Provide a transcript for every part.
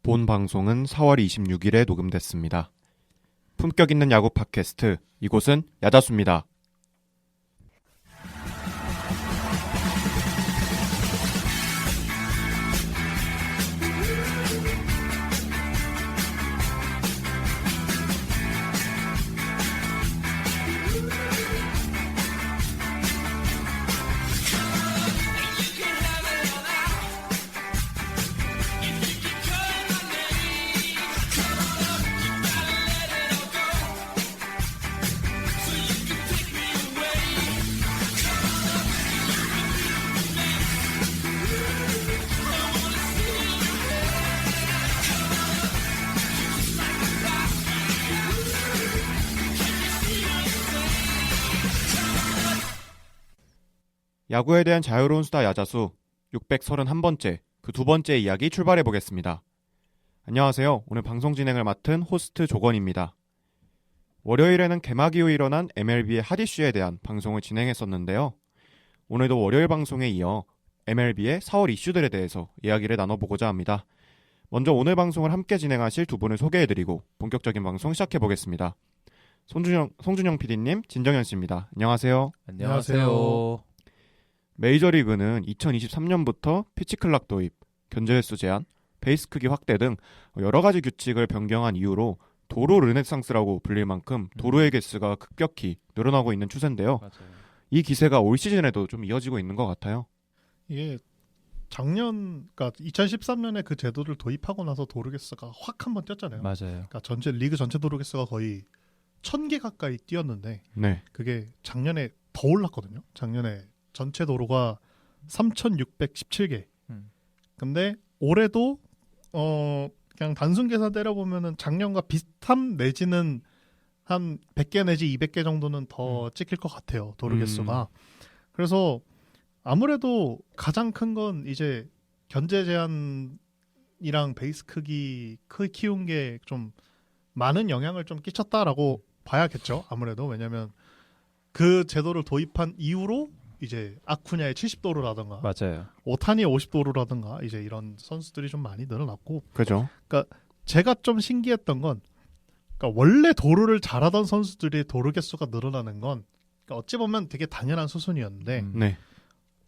본 방송은 4월 26일에 녹음됐습니다. 품격 있는 야구 팟캐스트, 이곳은 야자수입니다. 야구에 대한 자유로운 수다 야자수 631번째, 그 두 번째 이야기 출발해 보겠습니다. 안녕하세요. 오늘 방송 진행을 맡은 호스트 조건입니다. 월요일에는 개막 이후 일어난 MLB의 핫 이슈에 대한 방송을 진행했었는데요. 오늘도 월요일 방송에 이어 MLB의 4월 이슈들에 대해서 이야기를 나눠보고자 합니다. 먼저 오늘 방송을 함께 진행하실 두 분을 소개해드리고 본격적인 방송 시작해 보겠습니다. 송준영 PD님, 진정현 씨입니다. 안녕하세요. 안녕하세요. 메이저리그는 2023년부터 피치클락 도입, 견제 횟수 제한, 베이스 크기 확대 등 여러 가지 규칙을 변경한 이후로 도루 르네상스라고 불릴 만큼 도루의 개수가 급격히 늘어나고 있는 추세인데요. 맞아요. 이 기세가 올 시즌에도 좀 이어지고 있는 것 같아요. 이게 그러니까 2013년에 그 제도를 도입하고 나서 도루 개수가 확 한번 뛰었잖아요. 맞아요. 그러니까 리그 전체 도루 개수가 거의 1000개 가까이 뛰었는데 네. 그게 작년에 더 올랐거든요. 작년에 전체 도루가 3617개. 근데 올해도 그냥 단순 계산 때려보면은 작년과 비슷한 내지는 한 100개 내지 200개 정도는 더 찍힐 것 같아요. 도루 개수가. 그래서 아무래도 가장 큰 건 이제 견제 제한이랑 베이스 크기 키운 게 좀 많은 영향을 좀 끼쳤다라고 봐야겠죠. 아무래도 왜냐하면 그 제도를 도입한 이후로 이제 아쿠냐의 70도루라든가 맞아요. 오타니의 50도루라든가 이제 이런 선수들이 좀 많이 늘어났고, 그죠. 그러니까 제가 좀 신기했던 건, 그러니까 원래 도루를 잘하던 선수들이 도루 개수가 늘어나는 건 그러니까 어찌 보면 되게 당연한 수순이었는데 네.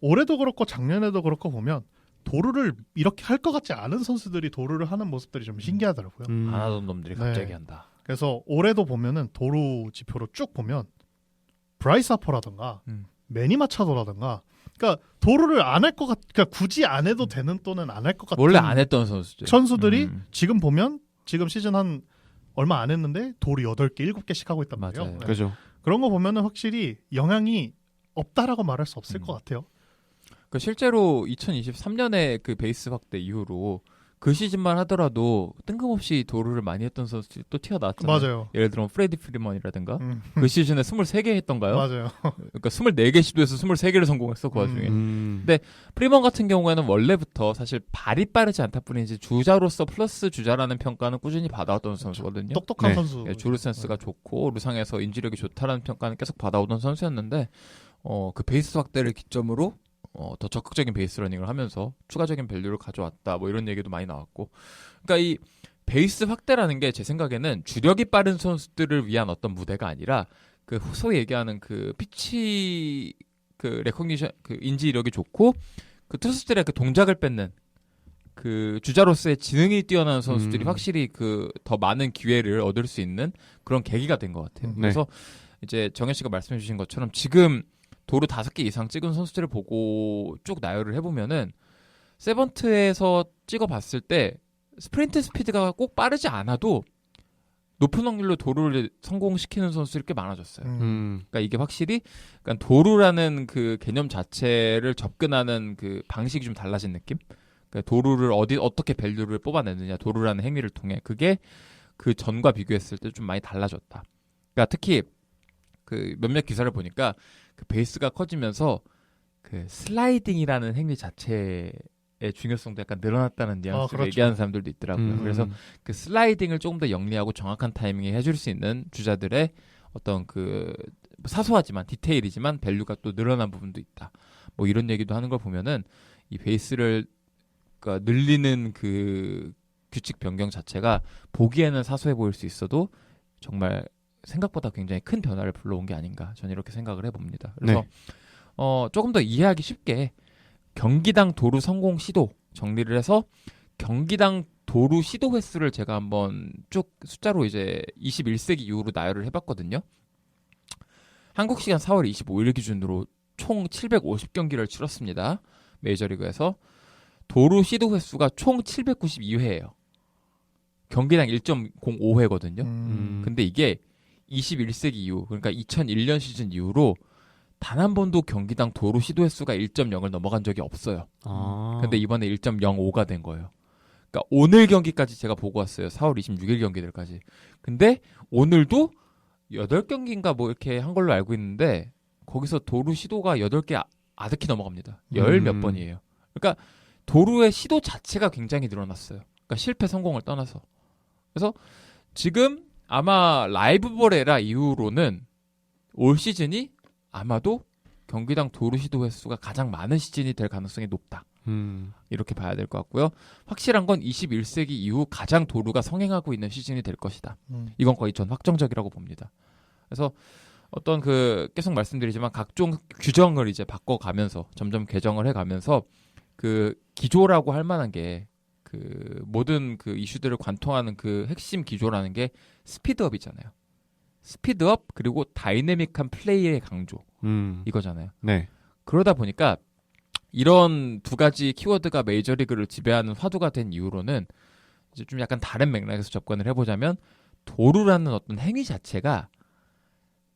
올해도 그렇고 작년에도 그렇고 보면 도루를 이렇게 할 것 같지 않은 선수들이 도루를 하는 모습들이 좀 신기하더라고요. 안 하던 놈들이 갑자기 네. 한다. 그래서 올해도 보면은 도루 지표로 쭉 보면 브라이스 하퍼라든가 매니 마차도라든가, 그러니까 도루를 안 할 것 그러니까 굳이 안 해도 되는 또는 안 할 것 같은 원래 안 했던 선수들이 지금 보면 지금 시즌 한 얼마 안 했는데 도루 8개, 7개씩 하고 있단 말이에요. 맞아요. 네. 그죠. 그런 거 보면은 확실히 영향이 없다라고 말할 수 없을 것 같아요. 그 실제로 2023년에 그 베이스 확대 이후로 그 시즌만 하더라도 뜬금없이 도루를 많이 했던 선수들이 또 튀어나왔잖아요. 맞아요. 예를 들면 프레디 프리먼이라든가 그 시즌에 23개 했던가요? 맞아요. 그러니까 24개 시도해서 23개를 성공했어 그 와중에. 근데 프리먼 같은 경우에는 원래부터 사실 발이 빠르지 않다 뿐이지 주자로서 플러스 주자라는 평가는 꾸준히 받아왔던 선수거든요. 똑똑한 네. 선수. 주루 센스가 좋고 루상에서 인지력이 좋다라는 평가는 계속 받아오던 선수였는데 그 베이스 확대를 기점으로 더 적극적인 베이스 러닝을 하면서 추가적인 밸류를 가져왔다 뭐 이런 얘기도 많이 나왔고, 그러니까 이 베이스 확대라는 게 제 생각에는 주력이 빠른 선수들을 위한 어떤 무대가 아니라 그 소위 얘기하는 그 피치 그 레코니션 그 인지력이 좋고 그 투수들의 그 동작을 뺏는 그 주자로서의 지능이 뛰어난 선수들이 확실히 그 더 많은 기회를 얻을 수 있는 그런 계기가 된 것 같아요. 그래서 이제 정현 씨가 말씀해 주신 것처럼 지금 도루 5개 이상 찍은 선수들을 보고 쭉 나열을 해보면은 세번트에서 찍어봤을 때 스프린트 스피드가 꼭 빠르지 않아도 높은 확률로 도루를 성공시키는 선수들이 꽤 많아졌어요. 그러니까 이게 확실히 그러니까 도루라는 그 개념 자체를 접근하는 그 방식이 좀 달라진 느낌? 그러니까 도루를 어떻게 밸류를 뽑아내느냐, 도루라는 행위를 통해 그게 그 전과 비교했을 때 좀 많이 달라졌다. 그러니까 특히 그 몇몇 기사를 보니까 그 베이스가 커지면서 그 슬라이딩이라는 행위 자체의 중요성도 약간 늘어났다는 뉘앙스를 그렇죠. 얘기하는 사람들도 있더라고요. 그래서 그 슬라이딩을 조금 더 영리하고 정확한 타이밍에 해줄 수 있는 주자들의 어떤 그 사소하지만 디테일이지만 밸류가 또 늘어난 부분도 있다. 뭐 이런 얘기도 하는 걸 보면은 이 베이스를 그러니까 늘리는 그 규칙 변경 자체가 보기에는 사소해 보일 수 있어도 정말 생각보다 굉장히 큰 변화를 불러온 게 아닌가 저는 이렇게 생각을 해봅니다. 그래서 네. 조금 더 이해하기 쉽게 경기당 도루 성공 시도 정리를 해서 경기당 도루 시도 횟수를 제가 한번 쭉 숫자로 이제 21세기 이후로 나열을 해봤거든요. 한국 시간 4월 25일 기준으로 총 750경기를 치렀습니다. 메이저리그에서 도루 시도 횟수가 총 792회예요. 경기당 1.05회거든요. 근데 이게 21세기 이후, 그러니까 2001년 시즌 이후로 단 한 번도 경기당 도루 시도 횟수가 1.0을 넘어간 적이 없어요. 아. 근데 이번에 1.05가 된 거예요. 그러니까 오늘 경기까지 제가 보고 왔어요. 4월 26일 경기들까지. 근데 오늘도 8경기인가 뭐 이렇게 한 걸로 알고 있는데 거기서 도루 시도가 8개 아득히 넘어갑니다. 열 몇 번이에요. 그러니까 도루의 시도 자체가 굉장히 늘어났어요. 그러니까 실패 성공을 떠나서. 그래서 지금 아마 라이브볼 에라 이후로는 올 시즌이 아마도 경기당 도루 시도 횟수가 가장 많은 시즌이 될 가능성이 높다. 이렇게 봐야 될 것 같고요. 확실한 건 21세기 이후 가장 도루가 성행하고 있는 시즌이 될 것이다. 이건 거의 전 확정적이라고 봅니다. 그래서 어떤 계속 말씀드리지만 각종 규정을 이제 바꿔가면서 점점 개정을 해가면서 기조라고 할 만한 게 모든 이슈들을 관통하는 핵심 기조라는 게 스피드업이잖아요. 스피드업 그리고 다이내믹한 플레이의 강조 이거잖아요. 네. 그러다 보니까 이런 두 가지 키워드가 메이저리그를 지배하는 화두가 된 이후로는 이제 좀 약간 다른 맥락에서 접근을 해보자면 도루라는 어떤 행위 자체가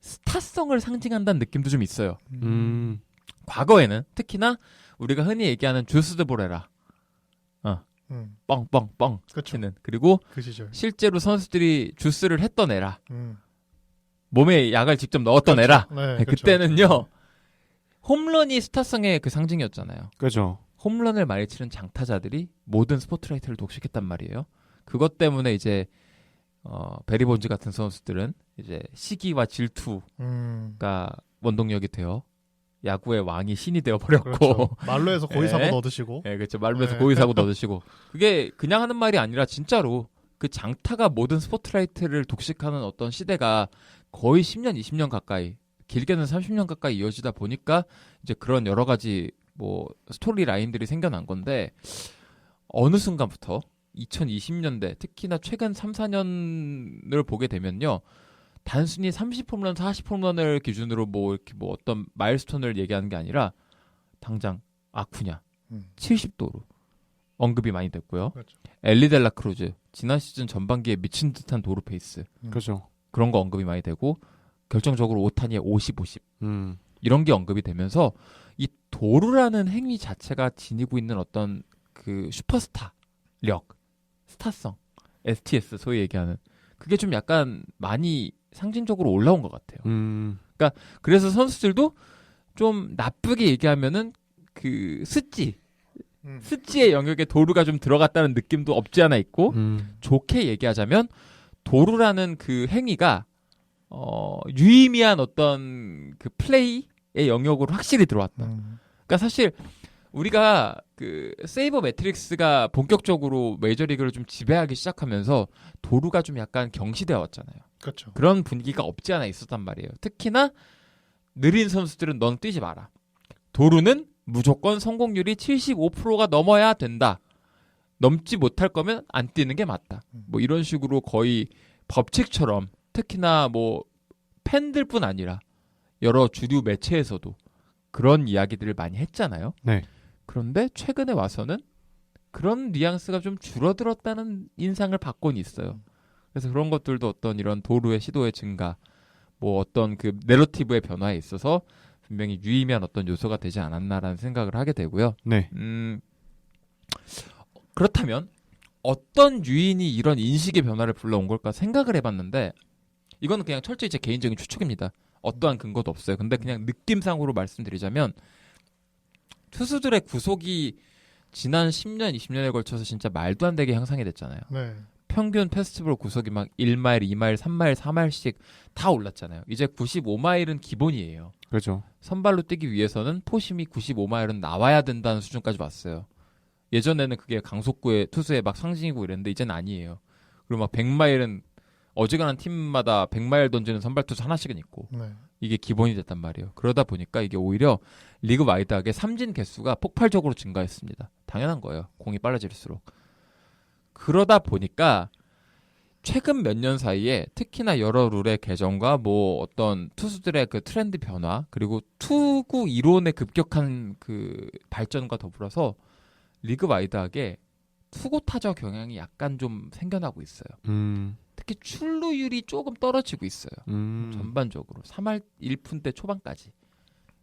스타성을 상징한다는 느낌도 좀 있어요. 과거에는 특히나 우리가 흔히 얘기하는 주스드 보레라 뻥뻥뻥 그렇죠. 하는 그리고 그 시절. 실제로 선수들이 주스를 했던 애라 음. 몸에 약을 직접 넣었던 그렇죠. 애라 네, 그렇죠. 그때는요 홈런이 스타성의 상징이었잖아요. 그죠. 홈런을 많이 치는 장타자들이 모든 스포트라이트를 독식했단 말이에요. 그것 때문에 이제 베리 본즈 같은 선수들은 이제 시기와 질투가 원동력이 되어 야구의 왕이 신이 되어 버렸고 그렇죠. 말로 해서 고의사고 네. 넣으시고. 네, 그렇죠. 말로 해서 네. 고의사고 넣으시고 그게 그냥 하는 말이 아니라 진짜로 그 장타가 모든 스포트라이트를 독식하는 어떤 시대가 거의 10년, 20년 가까이 길게는 30년 가까이 이어지다 보니까 이제 그런 여러 가지 스토리 라인들이 생겨난 건데 어느 순간부터 2020년대 특히나 최근 3, 4년을 보게 되면요. 단순히 30홈런, 40홈런을 기준으로 어떤 마일스톤을 얘기하는 게 아니라 당장 아쿠냐 70도로 언급이 많이 됐고요. 그렇죠. 엘리 델라 크루즈 지난 시즌 전반기에 미친 듯한 도루 페이스 그죠. 그런 거 언급이 많이 되고 결정적으로 오타니의 50-50 이런 게 언급이 되면서 이 도루라는 행위 자체가 지니고 있는 어떤 슈퍼스타력, 스타성, STS 소위 얘기하는 그게 좀 약간 많이 상징적으로 올라온 것 같아요. 그러니까 그래서 선수들도 좀 나쁘게 얘기하면은 스찌의 영역에 도루가 좀 들어갔다는 느낌도 없지 않아 있고 좋게 얘기하자면 도루라는 행위가 유의미한 어떤 플레이의 영역으로 확실히 들어왔다. 그러니까 사실 우리가 세이버 매트릭스가 본격적으로 메이저리그를 좀 지배하기 시작하면서 도루가 좀 약간 경시되어 왔잖아요. 그렇죠. 그런 분위기가 없지 않아 있었단 말이에요. 특히나 느린 선수들은 넌 뛰지 마라. 도루는 무조건 성공률이 75%가 넘어야 된다. 넘지 못할 거면 안 뛰는 게 맞다. 이런 식으로 거의 법칙처럼 특히나 팬들뿐 아니라 여러 주류 매체에서도 그런 이야기들을 많이 했잖아요. 네. 그런데 최근에 와서는 그런 뉘앙스가 좀 줄어들었다는 인상을 받곤 있어요. 그래서 그런 것들도 어떤 이런 도루의 시도의 증가, 어떤 내러티브의 변화에 있어서 분명히 유의미한 어떤 요소가 되지 않았나라는 생각을 하게 되고요. 네. 그렇다면 어떤 유인이 이런 인식의 변화를 불러온 걸까 생각을 해봤는데 이거는 그냥 철저히 제 개인적인 추측입니다. 어떠한 근거도 없어요. 근데 그냥 느낌상으로 말씀드리자면 투수들의 구속이 지난 10년, 20년에 걸쳐서 진짜 말도 안 되게 향상이 됐잖아요. 네. 평균 페스티벌 구속이 막 1마일, 2마일, 3마일, 4마일씩 다 올랐잖아요. 이제 95마일은 기본이에요. 그죠. 선발로 뛰기 위해서는 포심이 95마일은 나와야 된다는 수준까지 왔어요. 예전에는 그게 강속구의 투수의 막 상징이고 이랬는데 이제는 아니에요. 그리고 막 100마일은 어지간한 팀마다 100마일 던지는 선발 투수 하나씩은 있고 네. 이게 기본이 됐단 말이에요. 그러다 보니까 이게 오히려 리그 와이드하게 삼진 개수가 폭발적으로 증가했습니다. 당연한 거예요. 공이 빨라질수록. 그러다 보니까 최근 몇 년 사이에 특히나 여러 룰의 개정과 뭐 어떤 투수들의 그 트렌드 변화 그리고 투구 이론의 급격한 그 발전과 더불어서 리그 와이드하게 투구 타자 경향이 약간 좀 생겨나고 있어요. 특히 출루율이 조금 떨어지고 있어요. 전반적으로 3할 1푼대 초반까지.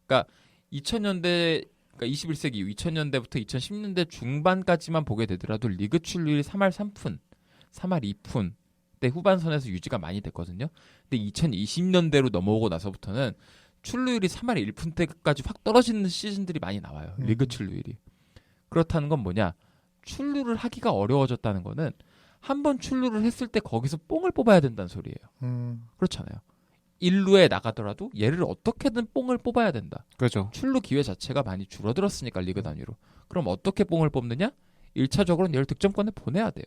그러니까 2000년대 그러니까 21세기 이후 2000년대부터 2010년대 중반까지만 보게 되더라도 리그 출루율이 3할 3푼, 3할 2푼 대 후반선에서 유지가 많이 됐거든요. 근데 2020년대로 넘어오고 나서부터는 출루율이 3할 1푼대까지 확 떨어지는 시즌들이 많이 나와요. 리그 출루율이. 그렇다는 건 뭐냐? 출루를 하기가 어려워졌다는 거는 한 번 출루를 했을 때 거기서 뽕을 뽑아야 된다는 소리예요. 그렇잖아요. 1루에 나가더라도 얘를 어떻게든 뽕을 뽑아야 된다. 그죠. 출루 기회 자체가 많이 줄어들었으니까 리그 단위로. 그럼 어떻게 뽕을 뽑느냐? 1차적으로는 얘를 득점권에 보내야 돼요.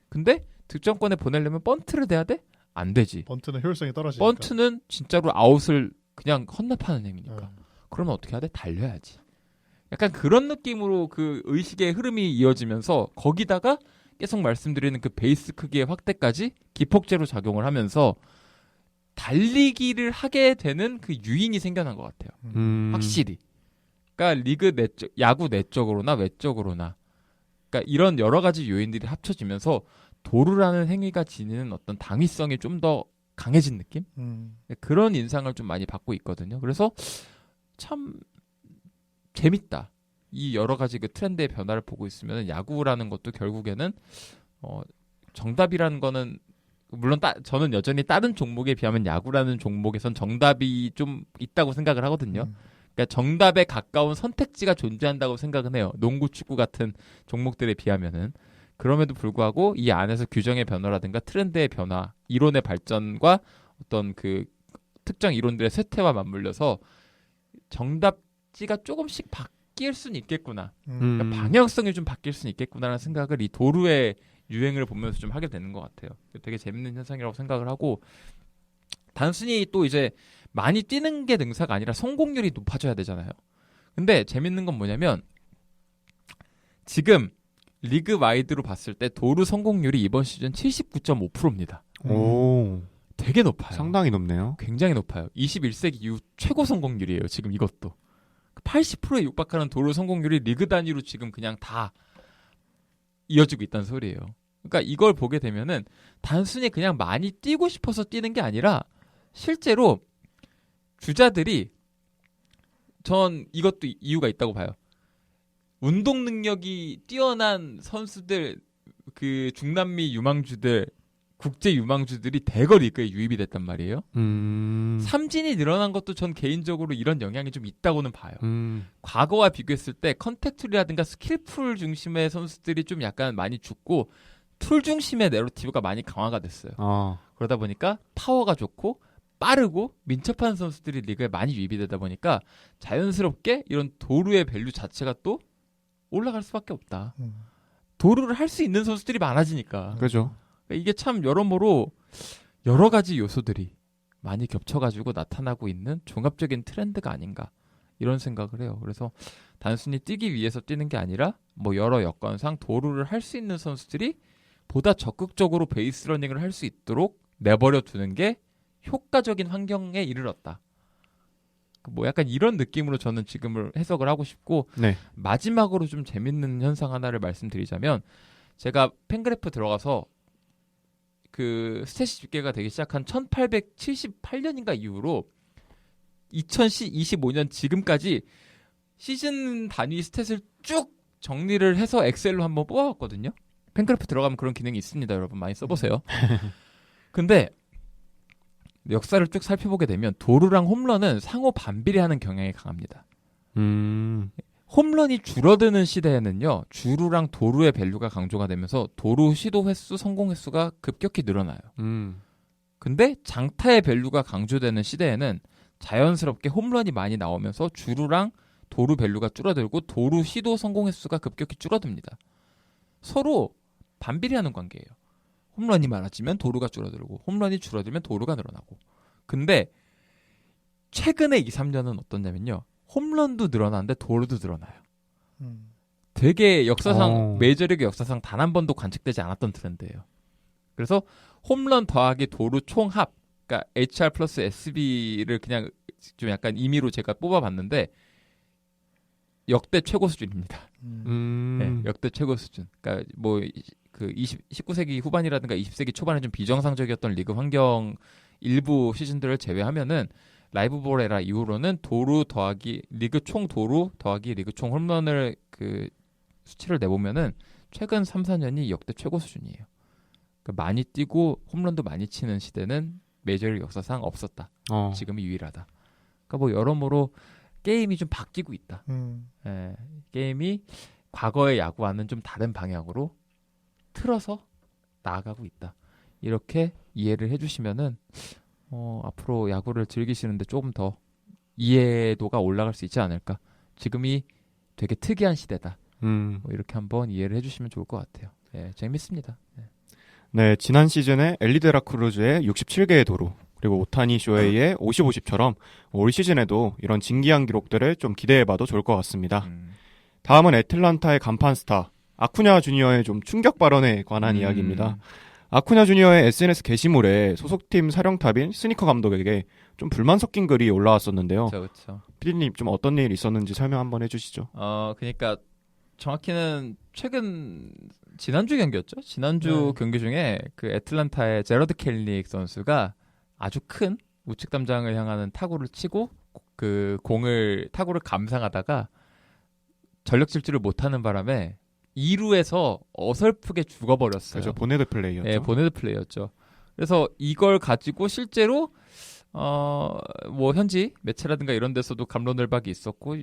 근데 득점권에 보내려면 번트를 대야 돼? 안 되지. 번트는 효율성이 떨어지니까. 번트는 진짜로 아웃을 그냥 헌납하는 행위니까. 네. 그러면 어떻게 해야 돼? 달려야지. 약간 그런 느낌으로 그 의식의 흐름이 이어지면서 거기다가 계속 말씀드리는 그 베이스 크기의 확대까지 기폭제로 작용을 하면서 달리기를 하게 되는 그 유인이 생겨난 것 같아요. 확실히. 그러니까 리그 내적, 야구 내적으로나 외적으로나 그러니까 이런 여러 가지 요인들이 합쳐지면서 도루라는 행위가 지니는 어떤 당위성이 좀 더 강해진 느낌? 그런 인상을 좀 많이 받고 있거든요. 그래서 참 재밌다. 이 여러 가지 그 트렌드의 변화를 보고 있으면 야구라는 것도 결국에는 정답이라는 거는 물론 저는 여전히 다른 종목에 비하면 야구라는 종목에선 정답이 좀 있다고 생각을 하거든요. 그러니까 정답에 가까운 선택지가 존재한다고 생각은 해요. 농구, 축구 같은 종목들에 비하면은. 그럼에도 불구하고 이 안에서 규정의 변화라든가 트렌드의 변화, 이론의 발전과 어떤 그 특정 이론들의 쇠퇴와 맞물려서 정답지가 조금씩 바뀔 수는 있겠구나. 그러니까 방향성이 좀 바뀔 수는 있겠구나라는 생각을 이 도루의 유행을 보면서 좀 하게 되는 것 같아요. 되게 재밌는 현상이라고 생각을 하고 단순히 또 이제 많이 뛰는 게 능사가 아니라 성공률이 높아져야 되잖아요. 근데 재밌는 건 뭐냐면 지금 리그 와이드로 봤을 때 도루 성공률이 이번 시즌 79.5%입니다. 오, 되게 높아요. 상당히 높네요. 굉장히 높아요. 21세기 이후 최고 성공률이에요. 지금 이것도. 80%에 육박하는 도루 성공률이 리그 단위로 지금 그냥 다 이어지고 있다는 소리예요. 그러니까 이걸 보게 되면은 단순히 그냥 많이 뛰고 싶어서 뛰는 게 아니라 실제로 주자들이 전 이것도 이유가 있다고 봐요. 운동 능력이 뛰어난 선수들, 그 중남미 유망주들, 국제 유망주들이 대거 리그에 유입이 됐단 말이에요. 삼진이 늘어난 것도 전 개인적으로 이런 영향이 좀 있다고는 봐요. 과거와 비교했을 때 컨택트라든가 스킬풀 중심의 선수들이 좀 약간 많이 죽고 툴 중심의 내러티브가 많이 강화가 됐어요. 그러다 보니까 파워가 좋고 빠르고 민첩한 선수들이 리그에 많이 유입이 되다 보니까 자연스럽게 이런 도루의 밸류 자체가 또 올라갈 수밖에 없다. 도루를 할 수 있는 선수들이 많아지니까. 그죠. 이게 참 여러모로 여러 가지 요소들이 많이 겹쳐가지고 나타나고 있는 종합적인 트렌드가 아닌가 이런 생각을 해요. 그래서 단순히 뛰기 위해서 뛰는 게 아니라 뭐 여러 여건상 도루를 할 수 있는 선수들이 보다 적극적으로 베이스 러닝을 할 수 있도록 내버려 두는 게 효과적인 환경에 이르렀다. 뭐 약간 이런 느낌으로 저는 지금을 해석을 하고 싶고 네. 마지막으로 좀 재밌는 현상 하나를 말씀드리자면 제가 팬그래프 들어가서 그 스탯이 집계가 되기 시작한 1878년인가 이후로 2025년 지금까지 시즌 단위 스탯을 쭉 정리를 해서 엑셀로 한번 뽑아봤거든요. 팬그래프 들어가면 그런 기능이 있습니다. 여러분 많이 써보세요. 근데 역사를 쭉 살펴보게 되면 도루랑 홈런은 상호 반비례하는 경향이 강합니다. 홈런이 줄어드는 시대에는요. 주루랑 도루의 밸류가 강조가 되면서 도루 시도 횟수, 성공 횟수가 급격히 늘어나요. 근데 장타의 밸류가 강조되는 시대에는 자연스럽게 홈런이 많이 나오면서 주루랑 도루 밸류가 줄어들고 도루 시도 성공 횟수가 급격히 줄어듭니다. 서로 반비례하는 관계예요. 홈런이 많아지면 도루가 줄어들고 홈런이 줄어들면 도루가 늘어나고. 근데 최근에 2, 3년은 어떻냐면요. 홈런도 늘어나는데 도루도 늘어나요. 되게 역사상 메이저리그 역사상 단 한 번도 관측되지 않았던 트렌드예요. 그래서 홈런 더하기 도루 총합, 그러니까 HR 플러스 SB를 그냥 좀 약간 임의로 제가 뽑아봤는데 역대 최고 수준입니다. 네, 역대 최고 수준. 그러니까 뭐 그 19세기 후반이라든가 20세기 초반에 좀 비정상적이었던 리그 환경 일부 시즌들을 제외하면은 라이브 에라 이후로는 도루 더하기 리그 총 도루 더하기 리그 총 홈런을 그 수치를 내보면은 최근 3, 4년이 역대 최고 수준이에요. 그러니까 많이 뛰고 홈런도 많이 치는 시대는 메이저리그 역사상 없었다. 지금이 유일하다. 그러니까 뭐 여러모로 게임이 좀 바뀌고 있다. 예, 게임이 과거의 야구와는 좀 다른 방향으로 틀어서 나아가고 있다. 이렇게 이해를 해주시면은 앞으로 야구를 즐기시는데 조금 더 이해도가 올라갈 수 있지 않을까. 지금이 되게 특이한 시대다. 뭐 이렇게 한번 이해를 해주시면 좋을 것 같아요. 예, 재밌습니다. 예. 네, 지난 시즌에 엘리데라 크루즈의 67개의 도루, 그리고 오타니 쇼헤이의 50-50처럼 올 시즌에도 이런 진기한 기록들을 좀 기대해봐도 좋을 것 같습니다. 다음은 애틀란타의 간판 스타 아쿠냐 주니어의 좀 충격 발언에 관한 이야기입니다. 아쿠냐 주니어의 SNS 게시물에 소속팀 사령탑인 스니커 감독에게 좀 불만 섞인 글이 올라왔었는데요. 그렇죠. 피디님 좀 어떤 일 있었는지 설명 한번 해주시죠. 그러니까 정확히는 지난주 경기였죠. 지난주 경기 중에 그 애틀란타의 제러드 켈릭 선수가 아주 큰 우측 담장을 향하는 타구를 치고 그 타구를 감상하다가 전력 질주를 못하는 바람에 2루에서 어설프게 죽어버렸어요. 그렇죠. 보네드 플레이였죠. 네, 보네드 플레이였죠. 그래서 이걸 가지고 실제로 뭐 현지 매체라든가 이런 데서도 갑론을박이 있었고,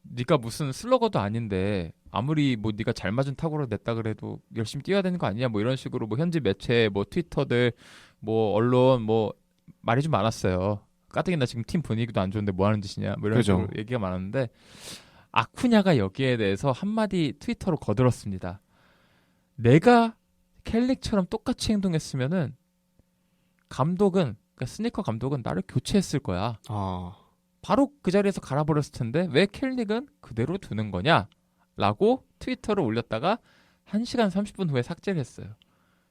네가 무슨 슬러거도 아닌데 아무리 뭐 네가 잘 맞은 타구를 냈다 그래도 열심히 뛰어야 되는 거 아니냐, 뭐 이런 식으로 뭐 현지 매체, 뭐 트위터들, 뭐 언론 뭐 말이 좀 많았어요. 까뜩이나 지금 팀 분위기도 안 좋은데 뭐 하는 짓이냐, 뭐 이런 그죠. 식으로 얘기가 많았는데, 아쿠냐가 여기에 대해서 한마디 트위터로 거들었습니다. 내가 켈릭처럼 똑같이 행동했으면은 그러니까 스니커 감독은 나를 교체했을 거야. 바로 그 자리에서 갈아버렸을 텐데 왜 켈릭은 그대로 두는 거냐? 라고 트위터를 올렸다가 1시간 30분 후에 삭제를 했어요.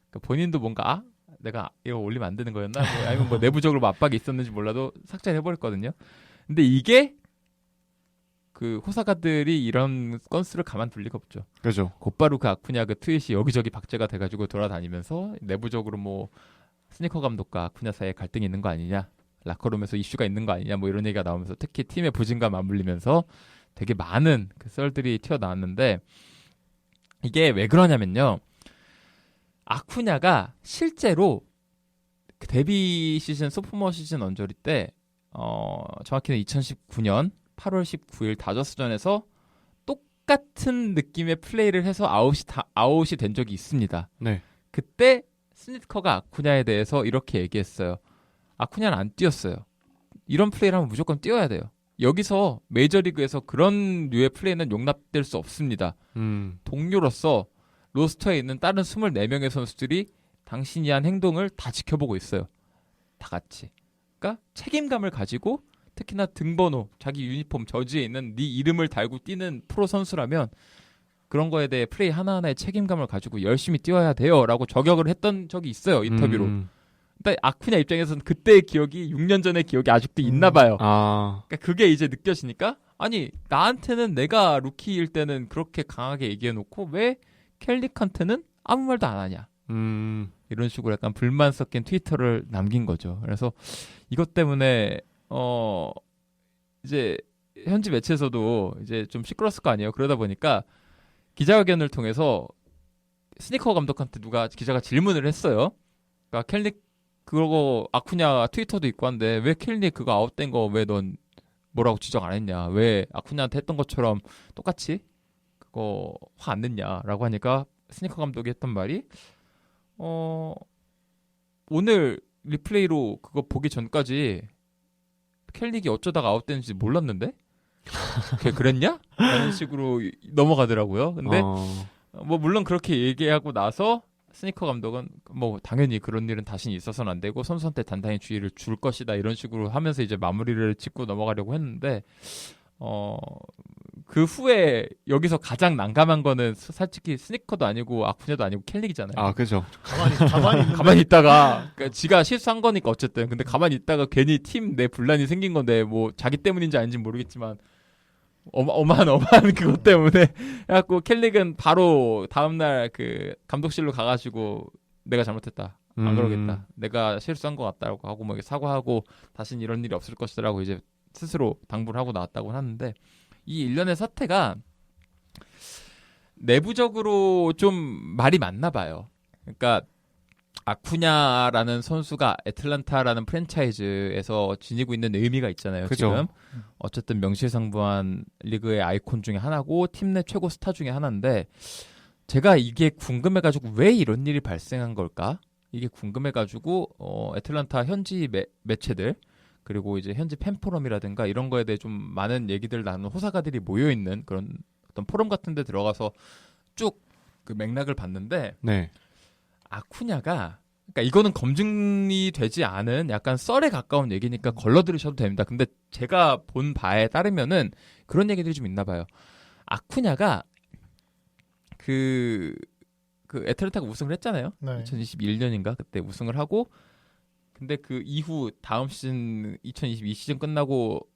그러니까 본인도 뭔가 내가 이거 올리면 안 되는 거였나? 아니면 뭐 내부적으로 뭐 압박이 있었는지 몰라도 삭제를 해버렸거든요. 근데 이게 그 호사가들이 이런 건수를 가만둘 리가 없죠. 그죠. 곧바로 그 아쿠냐 그 트윗이 여기저기 박제가 돼가지고 돌아다니면서 내부적으로 뭐 스니커 감독과 아쿠냐 사이에 갈등이 있는 거 아니냐, 라커룸에서 이슈가 있는 거 아니냐, 뭐 이런 얘기가 나오면서 특히 팀의 부진과 맞물리면서 되게 많은 그 썰들이 튀어나왔는데, 이게 왜 그러냐면요, 아쿠냐가 실제로 그 데뷔 시즌 소포머 시즌 언저리 때 정확히는 2019년 8월 19일 다저스전에서 똑같은 느낌의 플레이를 해서 아웃이 된 적이 있습니다. 네. 그때 스니커가 아쿠냐에 대해서 이렇게 얘기했어요. 아쿠냐는 안 뛰었어요. 이런 플레이를 하면 무조건 뛰어야 돼요. 여기서 메이저리그에서 그런 류의 플레이는 용납될 수 없습니다. 동료로서 로스터에 있는 다른 24명의 선수들이 당신이 한 행동을 다 지켜보고 있어요. 다 같이. 그러니까 책임감을 가지고, 특히나 등번호, 자기 유니폼 저지에 있는 네 이름을 달고 뛰는 프로 선수라면 그런 거에 대해 플레이 하나하나의 책임감을 가지고 열심히 뛰어야 돼요 라고 저격을 했던 적이 있어요, 인터뷰로. 근데 아쿠냐 입장에서는 그때의 기억이 6년 전의 기억이 아직도 있나 봐요. 그러니까 그게 이제 느껴지니까, 아니 나한테는 내가 루키일 때는 그렇게 강하게 얘기해놓고 왜 켈릭한테는 아무 말도 안 하냐, 이런 식으로 약간 불만 섞인 트위터를 남긴 거죠. 그래서 이것 때문에 이제 현지 매체에서도 이제 좀 시끄러웠을 거 아니에요. 그러다 보니까 기자회견을 통해서 스니커 감독한테 기자가 질문을 했어요. 그러니까 켈릭 그러고 아쿠냐 트위터도 있고 한데 왜 켈릭 그거 아웃된 거 왜 넌 뭐라고 지적 안 했냐, 왜 아쿠냐한테 했던 것처럼 똑같이 그거 화 안 냈냐라고 하니까 스니커 감독이 했던 말이 오늘 리플레이로 그거 보기 전까지 켈릭이 어쩌다가 아웃됐는지 몰랐는데 걔 그랬냐? 라는 식으로 넘어가더라고요. 근데 어. 뭐 물론 그렇게 얘기하고 나서 스니커 감독은 뭐 당연히 그런 일은 다시는 있어서는 안 되고 선수한테 단단히 주의를 줄 것이다 이런 식으로 하면서 이제 마무리를 짓고 넘어가려고 했는데 그 후에 여기서 가장 난감한 거는 솔직히 스니커도 아니고 아쿠냐도 아니고 켈릭이잖아요. 아, 그죠. 가만히 있는데 가만히 있다가 그러니까 지가 실수한 거니까 어쨌든 근데 가만히 있다가 괜히 팀 내 분란이 생긴 건데 뭐 자기 때문인지 아닌지 모르겠지만 어마한 그것 때문에 해갖고 켈릭은 바로 다음날 그 감독실로 가가지고 내가 잘못했다 안 그러겠다 내가 실수한 것 같다고 하고 뭐 사과하고 다신 이런 일이 없을 것이라고 이제 스스로 당부를 하고 나왔다고 하는데 이 일련의 사태가 내부적으로 좀 말이 맞나 봐요. 그러니까 아쿠냐라는 선수가 애틀란타라는 프랜차이즈에서 지니고 있는 의미가 있잖아요. 그죠. 지금 어쨌든 명실상부한 리그의 아이콘 중에 하나고 팀 내 최고 스타 중에 하나인데 제가 이게 궁금해가지고 왜 이런 일이 발생한 걸까? 이게 궁금해가지고 애틀란타 현지 매체들 그리고 이제 현지 팬포럼이라든가 이런 거에 대해 좀 많은 얘기들 나누는 호사가들이 모여 있는 그런 어떤 포럼 같은 데 들어가서 쭉 그 맥락을 봤는데 네. 아쿠냐가 그러니까 이거는 검증이 되지 않은 약간 썰에 가까운 얘기니까 걸러 들으셔도 됩니다. 근데 제가 본 바에 따르면은 그런 얘기들이 좀 있나 봐요. 아쿠냐가 그 애틀란타가 우승을 했잖아요. 네. 2021년인가 그때 우승을 하고 근데 그 이후 다음 시즌 2022 시즌 끝나고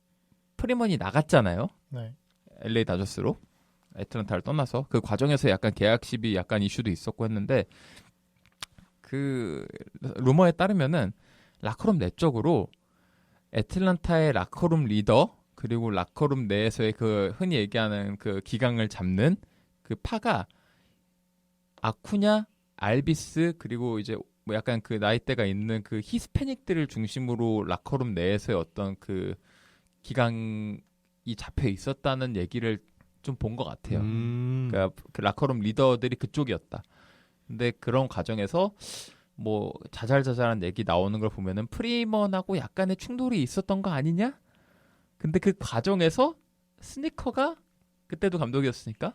프리먼이 나갔잖아요. 네. LA 다저스로 애틀란타를 떠나서 그 과정에서 약간 계약십이 약간 이슈도 있었고 했는데 그 루머에 따르면은 라커룸 내적으로 애틀란타의 라커룸 리더 그리고 라커룸 내에서의 그 흔히 얘기하는 그 기강을 잡는 그 파가 아쿠냐, 알비스 그리고 이제 뭐 약간 그 나이대가 있는 그 히스패닉들을 중심으로 라커룸 내에서의 어떤 그 기강이 잡혀 있었다는 얘기를 좀 본 것 같아요. 그러니까 그 라커룸 리더들이 그쪽이었다. 근데 그런 과정에서 뭐 자잘자잘한 얘기 나오는 걸 보면은 프리먼하고 약간의 충돌이 있었던 거 아니냐? 근데 그 과정에서 스니커가 그때도 감독이었으니까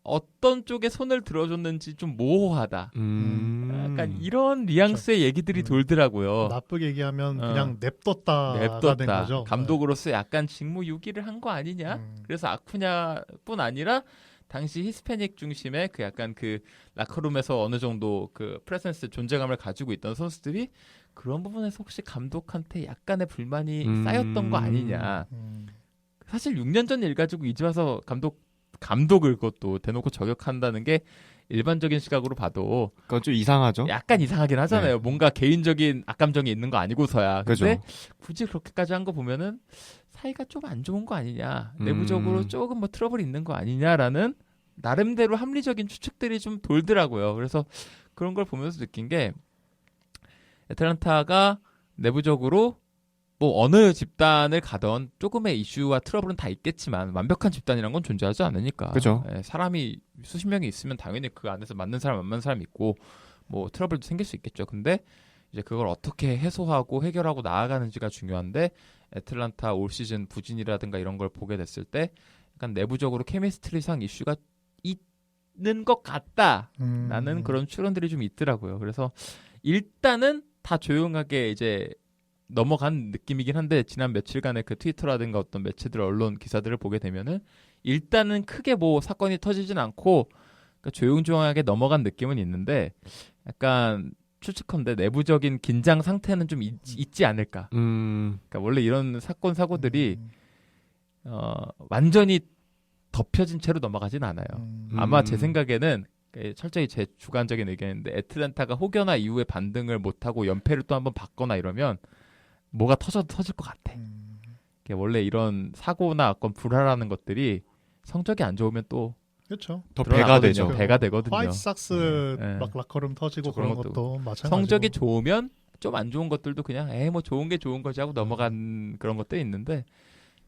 어떤 쪽에 손을 들어줬는지 좀 모호하다. 약간 이런 뉘앙스의 얘기들이 돌더라고요. 나쁘게 얘기하면 그냥 냅뒀다가 된 거죠. 감독으로서 약간 직무유기를 한 거 아니냐? 그래서 아쿠냐뿐 아니라 당시 히스패닉 중심의 그 약간 그 라커룸에서 어느 정도 그 프레센스 존재감을 가지고 있던 선수들이 그런 부분에서 혹시 감독한테 약간의 불만이 쌓였던 거 아니냐? 사실 6년 전 일 가지고 이제 와서 감독을 그것도 대놓고 저격한다는 게 일반적인 시각으로 봐도 그건 좀 이상하죠. 약간 이상하긴 하잖아요. 네. 뭔가 개인적인 악감정이 있는 거 아니고서야. 근데 그죠. 굳이 그렇게까지 한 거 보면은 사이가 좀 안 좋은 거 아니냐. 내부적으로 조금 뭐 트러블이 있는 거 아니냐라는 나름대로 합리적인 추측들이 좀 돌더라고요. 그래서 그런 걸 보면서 느낀 게 애틀란타가 내부적으로 뭐 어느 집단을 가던 조금의 이슈와 트러블은 다 있겠지만 완벽한 집단이란 건 존재하지 않으니까. 그죠. 사람이 수십 명이 있으면 당연히 그 안에서 맞는 사람 안 맞는 사람 있고 뭐 트러블도 생길 수 있겠죠. 근데 이제 그걸 어떻게 해소하고 해결하고 나아가는지가 중요한데 애틀란타 올 시즌 부진이라든가 이런 걸 보게 됐을 때 약간 내부적으로 케미스트리상 이슈가 있는 것 같다. 라는 그런 추론들이 좀 있더라고요. 그래서 일단은 다 조용하게 이제 넘어간 느낌이긴 한데 지난 며칠간의 그 트위터라든가 어떤 매체들 언론 기사들을 보게 되면은 일단은 크게 뭐 사건이 터지진 않고 그러니까 조용조용하게 넘어간 느낌은 있는데 약간 추측컨대 내부적인 긴장 상태는 좀 있지 않을까. 그러니까 원래 이런 사건 사고들이 완전히 덮여진 채로 넘어가진 않아요. 아마 제 생각에는 철저히 제 주관적인 의견인데 애틀란타가 혹여나 이후에 반등을 못하고 연패를 또 한번 받거나 이러면 뭐가 터져도 터질 것 같아. 원래 이런 사고나 어떤 불화라는 것들이 성적이 안 좋으면 또 그렇죠. 더 배가 되죠. 배가 되거든요. 화이트삭스 네. 막 라커룸 터지고 그런 그런 것도 마찬가지고. 성적이 좋으면 좀 안 좋은 것들도 그냥 뭐 좋은 게 좋은 거지 하고 넘어간 그런 것들이 있는데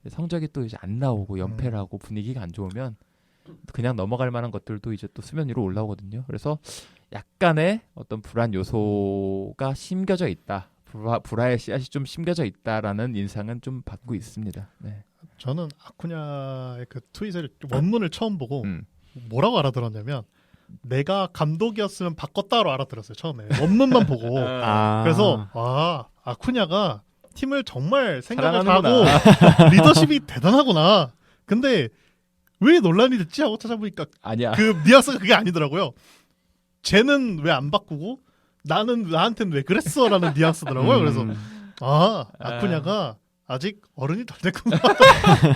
성적이 또 이제 안 나오고 연패를 하고 분위기가 안 좋으면 그냥 넘어갈 만한 것들도 이제 또 수면 위로 올라오거든요. 그래서 약간의 어떤 불안 요소가 심겨져 있다. 불화의 씨앗이 좀 심겨져 있다라는 인상은 좀 받고 있습니다. 네. 저는 아쿠냐의 그 트윗을 원문을 처음 보고 음. 뭐라고 알아들었냐면 내가 감독이었으면 바꿨다로 알아들었어요. 처음에 원문만 보고. 아. 그래서 아쿠냐가 팀을 정말 생각을 사랑하는구나. 하고 리더십이 대단하구나. 근데 왜 논란이 됐지 하고 찾아보니까 아니야. 그 뉘앙스가 그게 아니더라고요. 쟤는 왜 안 바꾸고 나한테는 왜 그랬어라는 뉘앙스더라고요. 그래서 아쿠냐가 아직 어른이 덜 됐구나.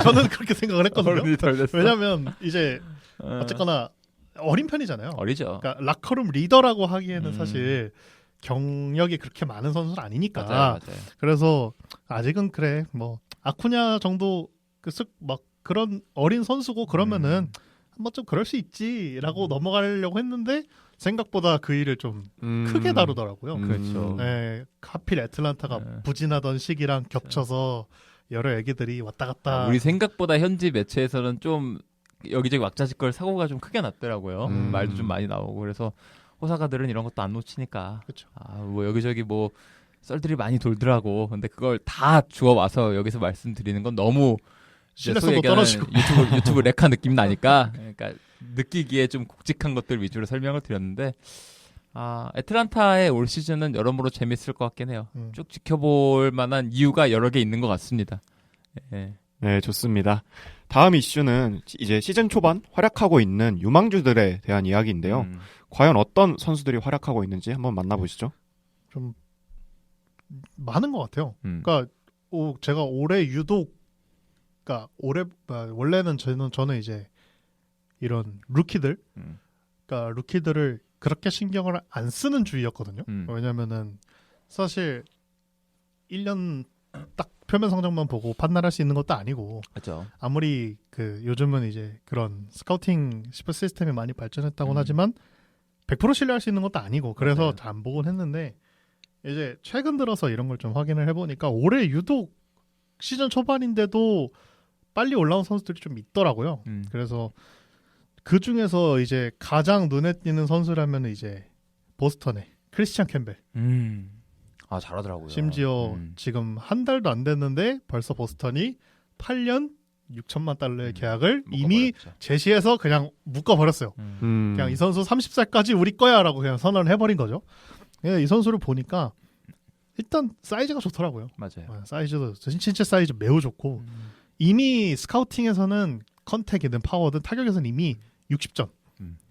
저는 그렇게 생각을 했거든요. 어른이 덜 됐어. 왜냐면 이제 어쨌거나 어린 편이잖아요. 어리죠. 그러니까 라커룸 리더라고 하기에는 음. 사실 경력이 그렇게 많은 선수는 아니니까. 맞아요. 그래서 아직은 그래 뭐 아쿠냐 정도 막 그런 어린 선수고 그러면은 한번 좀 그럴 수 있지라고 넘어가려고 했는데 생각보다 그 일을 좀 크게 다루더라고요. 그렇죠. 네, 하필 애틀란타가 네. 부진하던 시기랑 겹쳐서 여러 애기들이 왔다 갔다. 우리 생각보다 현지 매체에서는 좀 여기저기 왁자지껄 사고가 좀 크게 났더라고요. 음. 말도 좀 많이 나오고 그래서 호사가들은 이런 것도 안 놓치니까. 그쵸. 뭐 여기저기 뭐 썰들이 많이 돌더라고. 근데 그걸 다 주워 와서 여기서 말씀드리는 건 너무 이제 소위 신뢰성도 얘기하는 떨어지고. 유튜브 레카 느낌 나니까. 그러니까 느끼기에 좀 굵직한 것들 위주로 설명을 드렸는데 애틀란타의 올 시즌은 여러모로 재밌을 것 같긴 해요. 쭉 지켜볼 만한 이유가 여러 개 있는 것 같습니다. 예. 네, 좋습니다. 다음 이슈는 이제 시즌 초반 활약하고 있는 유망주들에 대한 이야기인데요. 과연 어떤 선수들이 활약하고 있는지 한번 만나보시죠. 좀 많은 것 같아요. 음. 그러니까 제가 올해 유독 그러니까 원래는 저는 이제 이런 루키들, 그러니까 루키들을 그렇게 신경을 안 쓰는 주의였거든요. 왜냐면은 사실 1년 딱 표면 성적만 보고 판단할 수 있는 것도 아니고 그렇죠. 아무리 요즘은 이제 그런 스카우팅 시스템이 많이 발전했다고는 하지만 100% 신뢰할 수 있는 것도 아니고 그래서 맞아요. 잘 안 보곤 했는데 이제 최근 들어서 이런 걸 좀 확인을 해보니까 올해 유독 시즌 초반인데도 빨리 올라온 선수들이 좀 있더라고요. 그래서 그 중에서 이제 가장 눈에 띄는 선수라면 이제 보스턴의 크리스찬 캠벨. 잘하더라고요. 심지어 지금 한 달도 안 됐는데 벌써 보스턴이 8년 6천만 달러의 계약을 이미 제시해서 그냥 묶어버렸어요. 그냥 이 선수 30살까지 우리 거야라고 그냥 선언을 해버린 거죠. 이 선수를 보니까 일단 사이즈가 좋더라고요. 맞아요. 사이즈도 신체 사이즈 매우 좋고 이미 스카우팅에서는 컨택이든 파워든 타격에서는 이미 60점.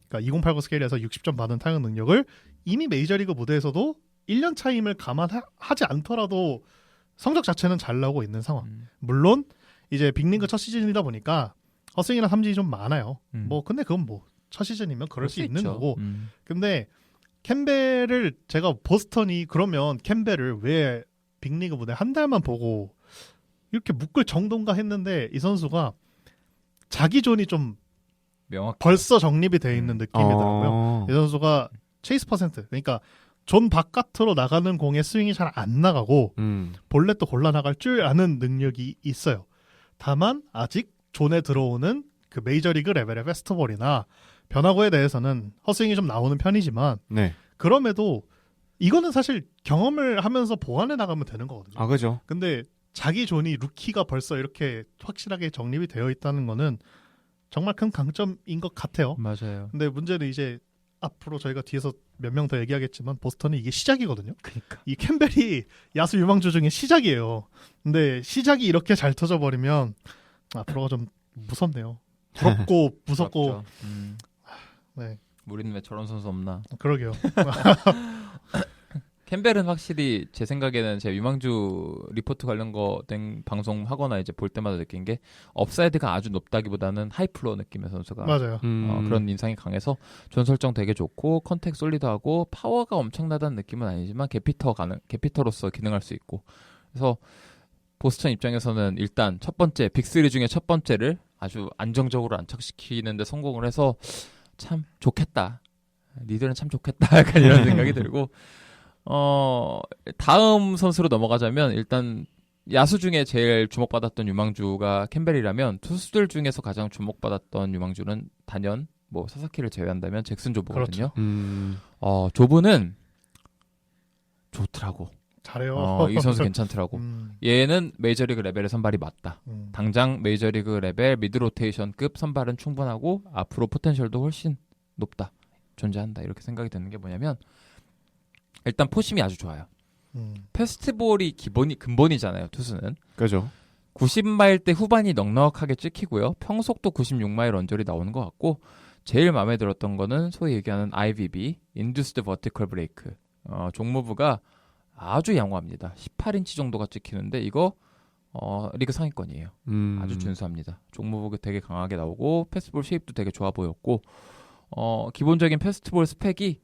그러니까 2089 스케일에서 60점 받은 타격 능력을 이미 메이저리그 무대에서도 1년 차임을 감안하지 않더라도 성적 자체는 잘 나오고 있는 상황. 물론 이제 빅리그 첫 시즌이다 보니까 허스윙이나 삼진이 좀 많아요. 근데 그건 첫 시즌이면 그럴 수 있는 거고. 근데 캠벨을 제가 보스턴이 그러면 캠벨을 왜 빅리그 무대 한 달만 보고 이렇게 묶을 정도인가 했는데 이 선수가 자기 존이 좀 명확. 벌써 정립이 돼 있는 느낌이더라고요. 이 선수가 체이스 퍼센트, 그러니까 존 바깥으로 나가는 공의 스윙이 잘 안 나가고 볼넷도 골라 나갈 줄 아는 능력이 있어요. 다만 아직 존에 들어오는 그 메이저리그 레벨의 페스트볼이나 변화구에 대해서는 헛스윙이 좀 나오는 편이지만 네. 그럼에도 이거는 사실 경험을 하면서 보완해 나가면 되는 거거든요. 그죠. 근데 자기 존이 루키가 벌써 이렇게 확실하게 정립이 되어 있다는 거는 정말 큰 강점인 것 같아요. 맞아요. 근데 문제는 이제 앞으로 저희가 뒤에서 몇 명 더 얘기하겠지만 보스턴이 이게 시작이거든요. 그러니까. 이 캠벨이 야수 유망주 중에 시작이에요. 근데 시작이 이렇게 잘 터져버리면 앞으로가 좀 무섭네요. 부럽고 무섭고. 부럽죠. 네, 우리는 왜 저런 선수 없나? 그러게요. 캠벨은 확실히 제 생각에는 제 유망주 리포트 관련 거 된 방송 하거나 이제 볼 때마다 느낀 게 업사이드가 아주 높다기보다는 하이플로 느낌의 선수가 맞아요. 그런 인상이 강해서 존 설정 되게 좋고 컨택 솔리드하고 파워가 엄청나다는 느낌은 아니지만 개피터로서 기능할 수 있고 그래서 보스턴 입장에서는 일단 첫 번째 빅3 중에 첫 번째를 아주 안정적으로 안착시키는 데 성공을 해서 참 좋겠다. 니들은 참 좋겠다. 약간 이런 생각이 들고 다음 선수로 넘어가자면 일단 야수 중에 제일 주목받았던 유망주가 캠벨이라면 투수들 중에서 가장 주목받았던 유망주는 단연 사사키를 제외한다면 잭슨 조브거든요. 그렇죠. 조브는 좋더라고. 잘해요. 이 선수 괜찮더라고. 얘는 메이저리그 레벨의 선발이 맞다. 음. 당장 메이저리그 레벨 미드 로테이션급 선발은 충분하고 앞으로 포텐셜도 훨씬 높다. 존재한다. 이렇게 생각이 드는 게 뭐냐면 일단 포심이 아주 좋아요. 패스트볼이 근본이잖아요. 투수는. 그죠. 90마일대 후반이 넉넉하게 찍히고요. 평속도 96마일 언저리 나오는 것 같고 제일 마음에 들었던 거는 소위 얘기하는 IVB, Induced Vertical Break. 종무부가 아주 양호합니다. 18인치 정도가 찍히는데 이거 리그 상위권이에요. 아주 준수합니다. 종무부 되게 강하게 나오고 패스트볼 쉐입도 되게 좋아 보였고 기본적인 패스트볼 스펙이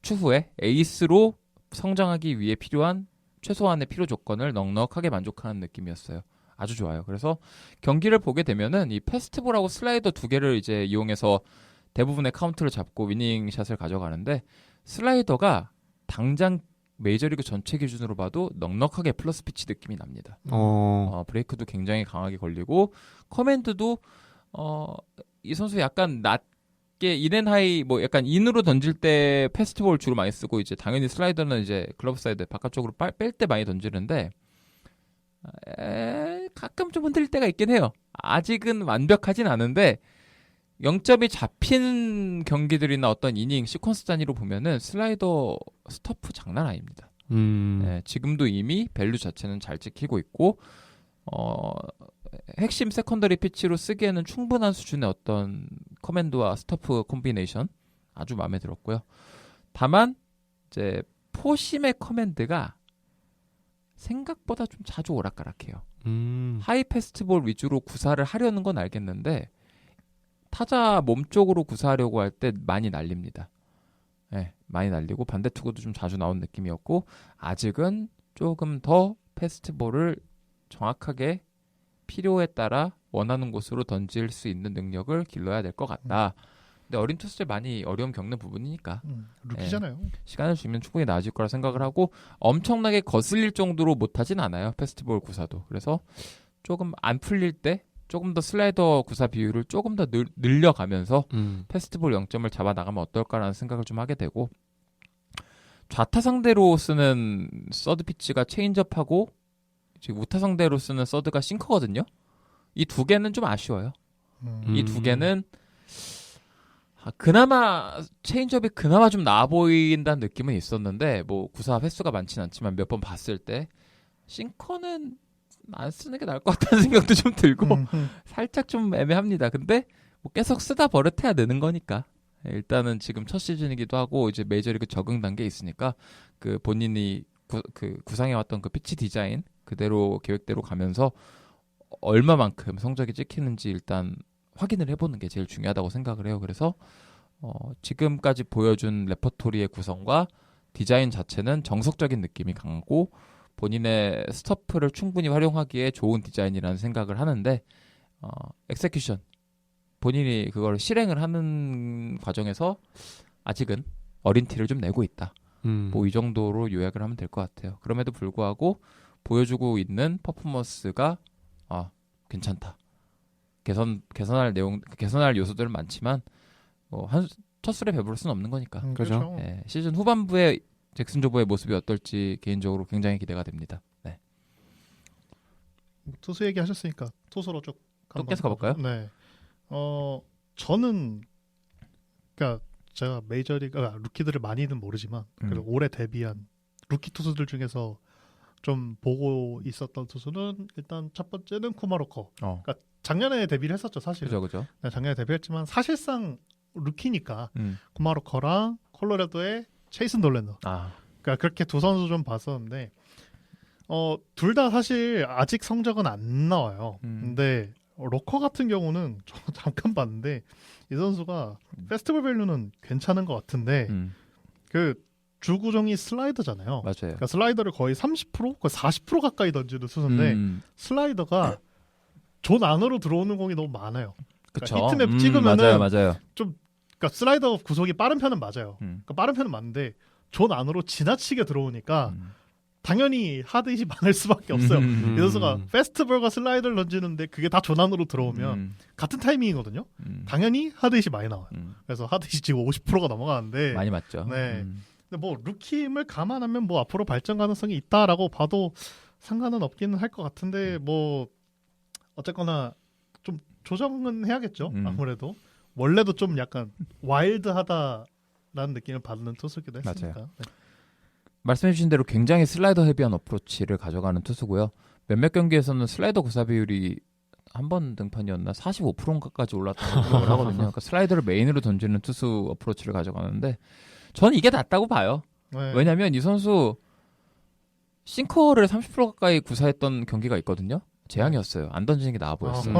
추후에 에이스로 성장하기 위해 필요한 최소한의 필요 조건을 넉넉하게 만족하는 느낌이었어요. 아주 좋아요. 그래서 경기를 보게 되면은 이 패스트볼하고 슬라이더 두 개를 이제 이용해서 대부분의 카운트를 잡고 위닝샷을 가져가는데 슬라이더가 당장 메이저리그 전체 기준으로 봐도 넉넉하게 플러스 피치 느낌이 납니다. 브레이크도 굉장히 강하게 걸리고 커맨드도 이 선수 약간 낮게 인앤하이 뭐 약간 인으로 던질 때 패스트볼 주로 많이 쓰고 이제 당연히 슬라이더는 이제 글러브 사이드 바깥쪽으로 뺄 때 많이 던지는데 가끔 좀 흔들릴 때가 있긴 해요. 아직은 완벽하진 않은데 0점이 잡힌 경기들이나 어떤 이닝 시퀀스 단위로 보면은 슬라이더 스터프 장난 아닙니다. 네, 지금도 이미 밸류 자체는 잘 찍히고 있고 핵심 세컨더리 피치로 쓰기에는 충분한 수준의 어떤 커맨드와 스터프 콤비네이션 아주 마음에 들었고요. 다만 이제 포심의 커맨드가 생각보다 좀 자주 오락가락해요. 하이 패스트볼 위주로 구사를 하려는 건 알겠는데 타자 몸쪽으로 구사하려고 할 때 많이 날립니다. 네, 많이 날리고 반대 투구도 좀 자주 나온 느낌이었고 아직은 조금 더 패스트볼을 정확하게 필요에 따라 원하는 곳으로 던질 수 있는 능력을 길러야 될 것 같다. 근데 어린 투수들 많이 어려움 겪는 부분이니까 루키잖아요. 시간을 주면 충분히 나아질 거라 생각을 하고 엄청나게 거슬릴 정도로 못하진 않아요. 패스트볼 구사도. 그래서 조금 안 풀릴 때 조금 더 슬라이더 구사 비율을 조금 더 늘려가면서 패스트볼 0점을 잡아나가면 어떨까라는 생각을 좀 하게 되고 좌타 상대로 쓰는 서드 피치가 체인지업하고 지금 우타 상대로 쓰는 서드가 싱커거든요. 이 두 개는 좀 아쉬워요. 이 두 개는 그나마 체인지업이 그나마 좀 나아 보인다는 느낌은 있었는데 뭐 구사 횟수가 많진 않지만 몇 번 봤을 때 싱커는 안 쓰는 게 나을 것 같다는 생각도 좀 들고 살짝 좀 애매합니다. 근데 뭐 계속 쓰다 버릇해야 되는 거니까 일단은 지금 첫 시즌이기도 하고 이제 메이저리그 적응 단계에 있으니까 그 본인이 구상해왔던 그 피치 디자인 그대로 계획대로 가면서 얼마만큼 성적이 찍히는지 일단 확인을 해보는 게 제일 중요하다고 생각을 해요. 그래서 지금까지 보여준 레퍼토리의 구성과 디자인 자체는 정석적인 느낌이 강하고 본인의 스토프를 충분히 활용하기에 좋은 디자인이라는 생각을 하는데 엑세큐션 본인이 그걸 실행을 하는 과정에서 아직은 어린 티를 좀 내고 있다. 뭐 이 정도로 요약을 하면 될 것 같아요. 그럼에도 불구하고 보여주고 있는 퍼포먼스가 괜찮다. 개선할 요소들은 많지만 첫 술에 배부를 수는 없는 거니까. 그렇죠. 네, 시즌 후반부에 잭슨 조보의 모습이 어떨지 개인적으로 굉장히 기대가 됩니다. 네. 투수 얘기하셨으니까 투수로 쭉 또 계속 가볼까요? 네. 저는 그러니까 제가 메이저리그 루키들을 많이는 모르지만 그래도 올해 데뷔한 루키 투수들 중에서 좀 보고 있었던 투수는 일단 첫 번째는 쿠마로커. 그러니까 작년에 데뷔를 했었죠, 사실. 그죠. 네, 작년에 데뷔했지만 사실상 루키니까 쿠마로커랑 콜로라도의 체이슨 돌랜더. 그러니까 그렇게 두 선수 좀 봤었는데 둘 다 사실 아직 성적은 안 나와요. 근데 로커 같은 경우는 저 잠깐 봤는데 이 선수가 페스티벌 밸류는 괜찮은 것 같은데 그 주구종이 슬라이더잖아요. 맞아요. 그러니까 슬라이더를 거의 30%, 거의 40% 가까이 던지는 투수인데 슬라이더가 존 안으로 들어오는 공이 너무 많아요. 그쵸. 그러니까 히트맵 찍으면은 맞아요. 좀 그러니까 슬라이더 구속이 빠른 편은 맞아요. 그러니까 빠른 편은 맞는데 존 안으로 지나치게 들어오니까 당연히 하드잇이 많을 수밖에 없어요. 이 선수가 페스트볼과 슬라이더를 던지는데 그게 다 존 안으로 들어오면 같은 타이밍이거든요. 당연히 하드잇이 많이 나와요. 그래서 하드잇이 지금 50%가 넘어가는데 많이 맞죠. 네. 근데 뭐 루키임을 감안하면 뭐 앞으로 발전 가능성이 있다라고 봐도 상관은 없기는 할 것 같은데 뭐 어쨌거나 좀 조정은 해야겠죠. 아무래도 원래도 좀 약간 와일드하다라는 느낌을 받는 투수기도 했으니까. 맞아요. 네. 말씀해주신 대로 굉장히 슬라이더 헤비한 어프로치를 가져가는 투수고요. 몇몇 경기에서는 슬라이더 구사 비율이 한 번 등판이었나 45%까지 올랐다고 기억을 하거든요. 그러니까 슬라이더를 메인으로 던지는 투수 어프로치를 가져가는데 저는 이게 낫다고 봐요. 네. 왜냐하면 이 선수 싱커를 30% 가까이 구사했던 경기가 있거든요. 재앙이었어요. 안 던지는 게 나아 보였어요.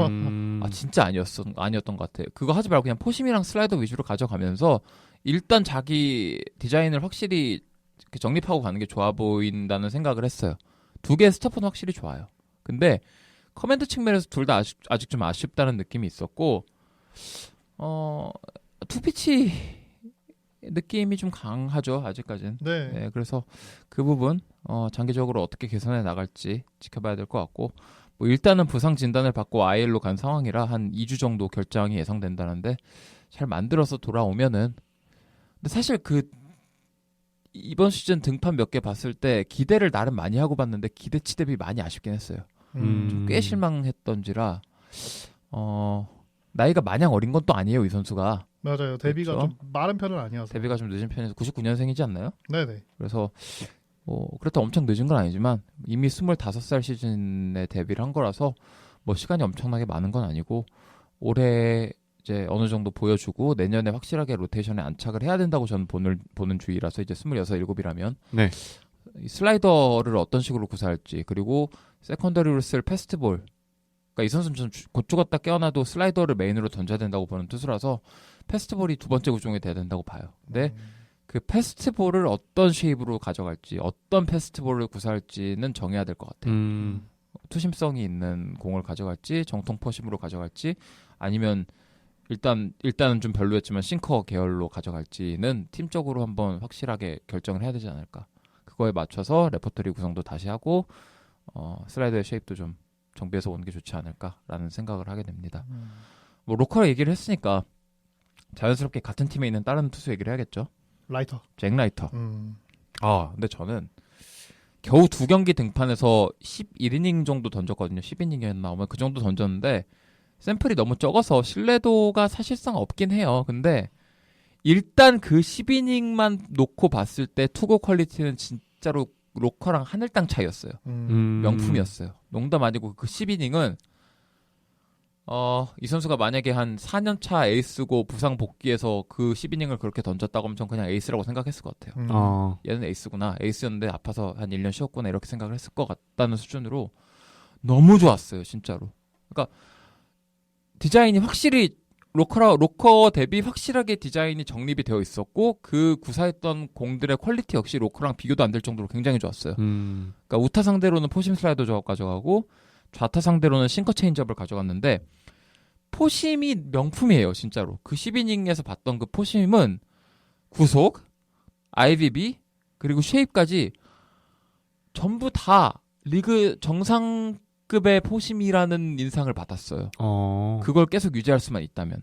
아 진짜 아니었던 것 같아요. 그거 하지 말고 그냥 포심이랑 슬라이더 위주로 가져가면서 일단 자기 디자인을 확실히 이렇게 정립하고 가는 게 좋아 보인다는 생각을 했어요. 두 개의 스토퍼는 확실히 좋아요. 근데 커맨드 측면에서 둘 다 아직 좀 아쉽다는 느낌이 있었고 투피치 느낌이 좀 강하죠. 아직까지는. 네. 네, 그래서 그 부분 장기적으로 어떻게 개선해 나갈지 지켜봐야 될 것 같고 뭐 일단은 부상 진단을 받고 IL로 간 상황이라 한 2주 정도 결장이 예상된다는데 잘 만들어서 돌아오면은 근데 사실 그 이번 시즌 등판 몇 개 봤을 때 기대를 나름 많이 하고 봤는데 기대치 대비 많이 아쉽긴 했어요. 좀 꽤 실망했던지라 나이가 마냥 어린 건 또 아니에요. 이 선수가 맞아요. 데뷔가 그렇죠? 좀 빠른 편은 아니어서. 데뷔가 좀 늦은 편에서 99년생이지 않나요? 네네. 그래서 그렇다 엄청 늦은 건 아니지만 이미 25살 시즌에 데뷔를 한 거라서 뭐 시간이 엄청나게 많은 건 아니고 올해 이제 어느 정도 보여주고 내년에 확실하게 로테이션에 안착을 해야 된다고 저는 보는 주의라서 이제 26, 7이라면 네. 이 슬라이더를 어떤 식으로 구사할지 그리고 세컨더리로 쓸 패스트볼 그러니까 이 선수는 좀 곧 죽었다 깨어나도 슬라이더를 메인으로 던져야 된다고 보는 투수라서 패스트볼이 두 번째 구종이 돼야 된다고 봐요. 근데 그 패스트볼을 어떤 쉐입으로 가져갈지 어떤 패스트볼을 구사할지는 정해야 될 것 같아요. 투심성이 있는 공을 가져갈지 정통 포심으로 가져갈지 아니면 일단은 좀 별로였지만 싱커 계열로 가져갈지는 팀적으로 한번 확실하게 결정을 해야 되지 않을까. 그거에 맞춰서 레퍼토리 구성도 다시 하고 슬라이더의 쉐입도 좀 정비해서 오는 게 좋지 않을까라는 생각을 하게 됩니다. 뭐 로컬 얘기를 했으니까 자연스럽게 같은 팀에 있는 다른 투수 얘기를 해야겠죠. 라이터. 잭 라이터. 근데 저는 겨우 2경기 등판에서 11이닝 정도 던졌거든요. 10이닝이었나? 그 정도 던졌는데 샘플이 너무 적어서 신뢰도가 사실상 없긴 해요. 근데 일단 그 10이닝만 놓고 봤을 때 투구 퀄리티는 진짜로 로커랑 하늘 땅 차이였어요. 명품이었어요. 농담 아니고 그 10이닝은 이 선수가 만약에 한 4년차 에이스고 부상 복귀해서 그 10이닝을 그렇게 던졌다고 하면 전 그냥 에이스라고 생각했을 것 같아요. 얘는 에이스구나. 에이스였는데 아파서 한 1년 쉬었구나 이렇게 생각을 했을 것 같다는 수준으로 너무 좋았어요. 진짜로. 그러니까 디자인이 확실히 로커 대비 확실하게 디자인이 정립이 되어 있었고 그 구사했던 공들의 퀄리티 역시 로커랑 비교도 안 될 정도로 굉장히 좋았어요. 그러니까 우타 상대로는 포심 슬라이더 가져가고 좌타 상대로는 싱커 체인지업을 가져갔는데 포심이 명품이에요. 진짜로. 그 10이닝에서 봤던 그 포심은 구속, IVB 그리고 쉐입까지 전부 다 리그 정상급의 포심이라는 인상을 받았어요. 그걸 계속 유지할 수만 있다면.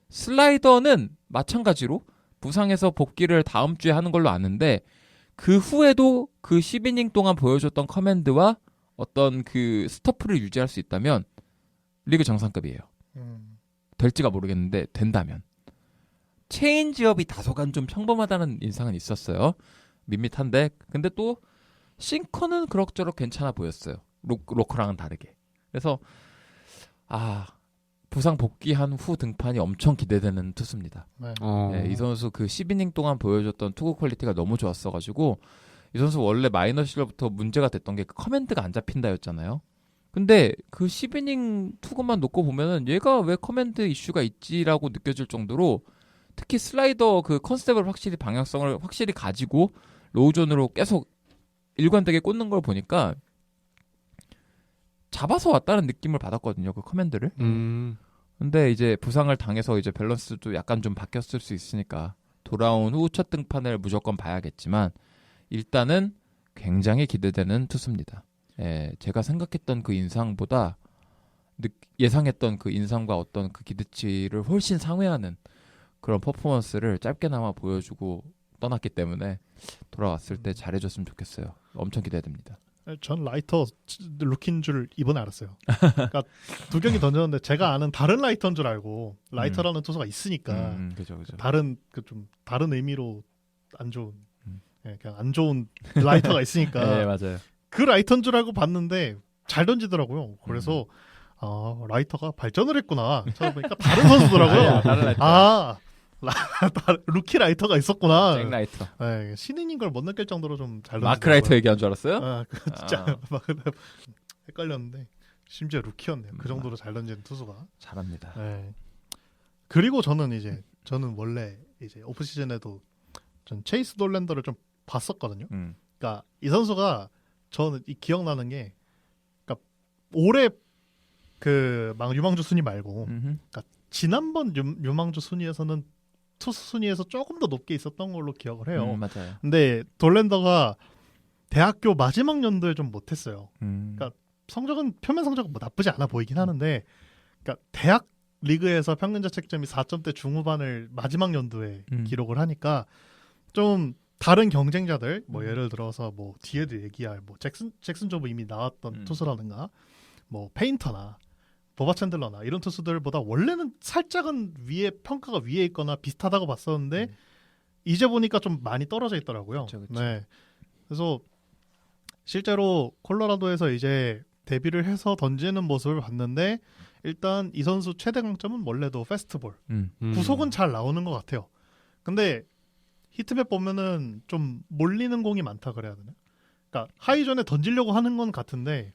슬라이더는 마찬가지로 부상에서 복귀를 다음 주에 하는 걸로 아는데 그 후에도 그 10이닝 동안 보여줬던 커맨드와 어떤 그 스토프를 유지할 수 있다면 리그 정상급이에요. 될지가 모르겠는데 된다면. 체인지업이 다소간 좀 평범하다는 인상은 있었어요. 밋밋한데 근데 또 싱커는 그럭저럭 괜찮아 보였어요. 로커랑은 다르게. 그래서 부상 복귀한 후 등판이 엄청 기대되는 투수입니다. 네. 이 선수 그 10이닝 동안 보여줬던 투구 퀄리티가 너무 좋았어가지고 이 선수 원래 마이너 시절부터 문제가 됐던 게 그 커맨드가 안 잡힌다였잖아요. 근데 그 10이닝 투구만 놓고 보면은 얘가 왜 커맨드 이슈가 있지라고 느껴질 정도로 특히 슬라이더 그 컨셉을 확실히 방향성을 확실히 가지고 로우존으로 계속 일관되게 꽂는 걸 보니까 잡아서 왔다는 느낌을 받았거든요. 그 커맨드를. 근데 이제 부상을 당해서 이제 밸런스도 약간 좀 바뀌었을 수 있으니까 돌아온 후 첫 등판을 무조건 봐야겠지만 일단은 굉장히 기대되는 투수입니다. 제가 생각했던 그 인상보다 예상했던 그 인상과 어떤 그 기대치를 훨씬 상회하는 그런 퍼포먼스를 짧게나마 보여주고 떠났기 때문에 돌아왔을 때 잘해줬으면 좋겠어요. 엄청 기대됩니다. 전 라이터 루키인 줄 이번에 알았어요. 그러니까 두 경기 던졌는데 제가 아는 다른 라이터인 줄 알고 라이터라는 투수가 있으니까 그죠. 다른 좀 다른 의미로 안 좋은 그냥 안 좋은 라이터가 있으니까 네, 맞아요. 그 라이터인 줄 알고 봤는데 잘 던지더라고요. 그래서 라이터가 발전을 했구나. 찾아보니까 다른 선수더라고요. 다른 라이터. 루키 라이터가 있었구나. 잭 라이터. 네, 신인인 걸 못 느낄 정도로 좀 잘 던지더라고요. 마크 라이터 얘기한 줄 알았어요? 진짜 막 헷갈렸는데 심지어 루키였네요. 그 정도로 잘 던지는 투수가. 잘합니다. 네. 그리고 저는 원래 이제 오프 시즌에도 전 체이스 돌랜더를 좀 봤었거든요. 그러니까 이 선수가 저는 기억나는 게, 그러니까 올해 그 유망주 순위 말고, 그러니까 지난번 유망주 순위에서는 투수 순위에서 조금 더 높게 있었던 걸로 기억을 해요. 맞아요. 근데 돌랜더가 대학교 마지막 연도에 좀 못했어요. 그러니까 표면 성적은 뭐 나쁘지 않아 보이긴 하는데, 그러니까 대학 리그에서 평균 자책점이 4점대 중후반을 마지막 연도에 기록을 하니까 좀 다른 경쟁자들 뭐 예를 들어서 뭐 뒤에도 얘기할 뭐 잭슨 조브 이미 나왔던 투수라든가 뭐 페인터나 보바 챈들러나 이런 투수들보다 원래는 살짝은 평가가 위에 있거나 비슷하다고 봤었는데 이제 보니까 좀 많이 떨어져 있더라고요. 그쵸. 네. 그래서 실제로 콜로라도에서 이제 데뷔를 해서 던지는 모습을 봤는데 일단 이 선수 최대 강점은 원래도 패스트볼. 구속은 잘 나오는 것 같아요. 근데 히트맵 보면은 좀 몰리는 공이 많다 그래야 되나? 그러니까 하이존에 던지려고 하는 건 같은데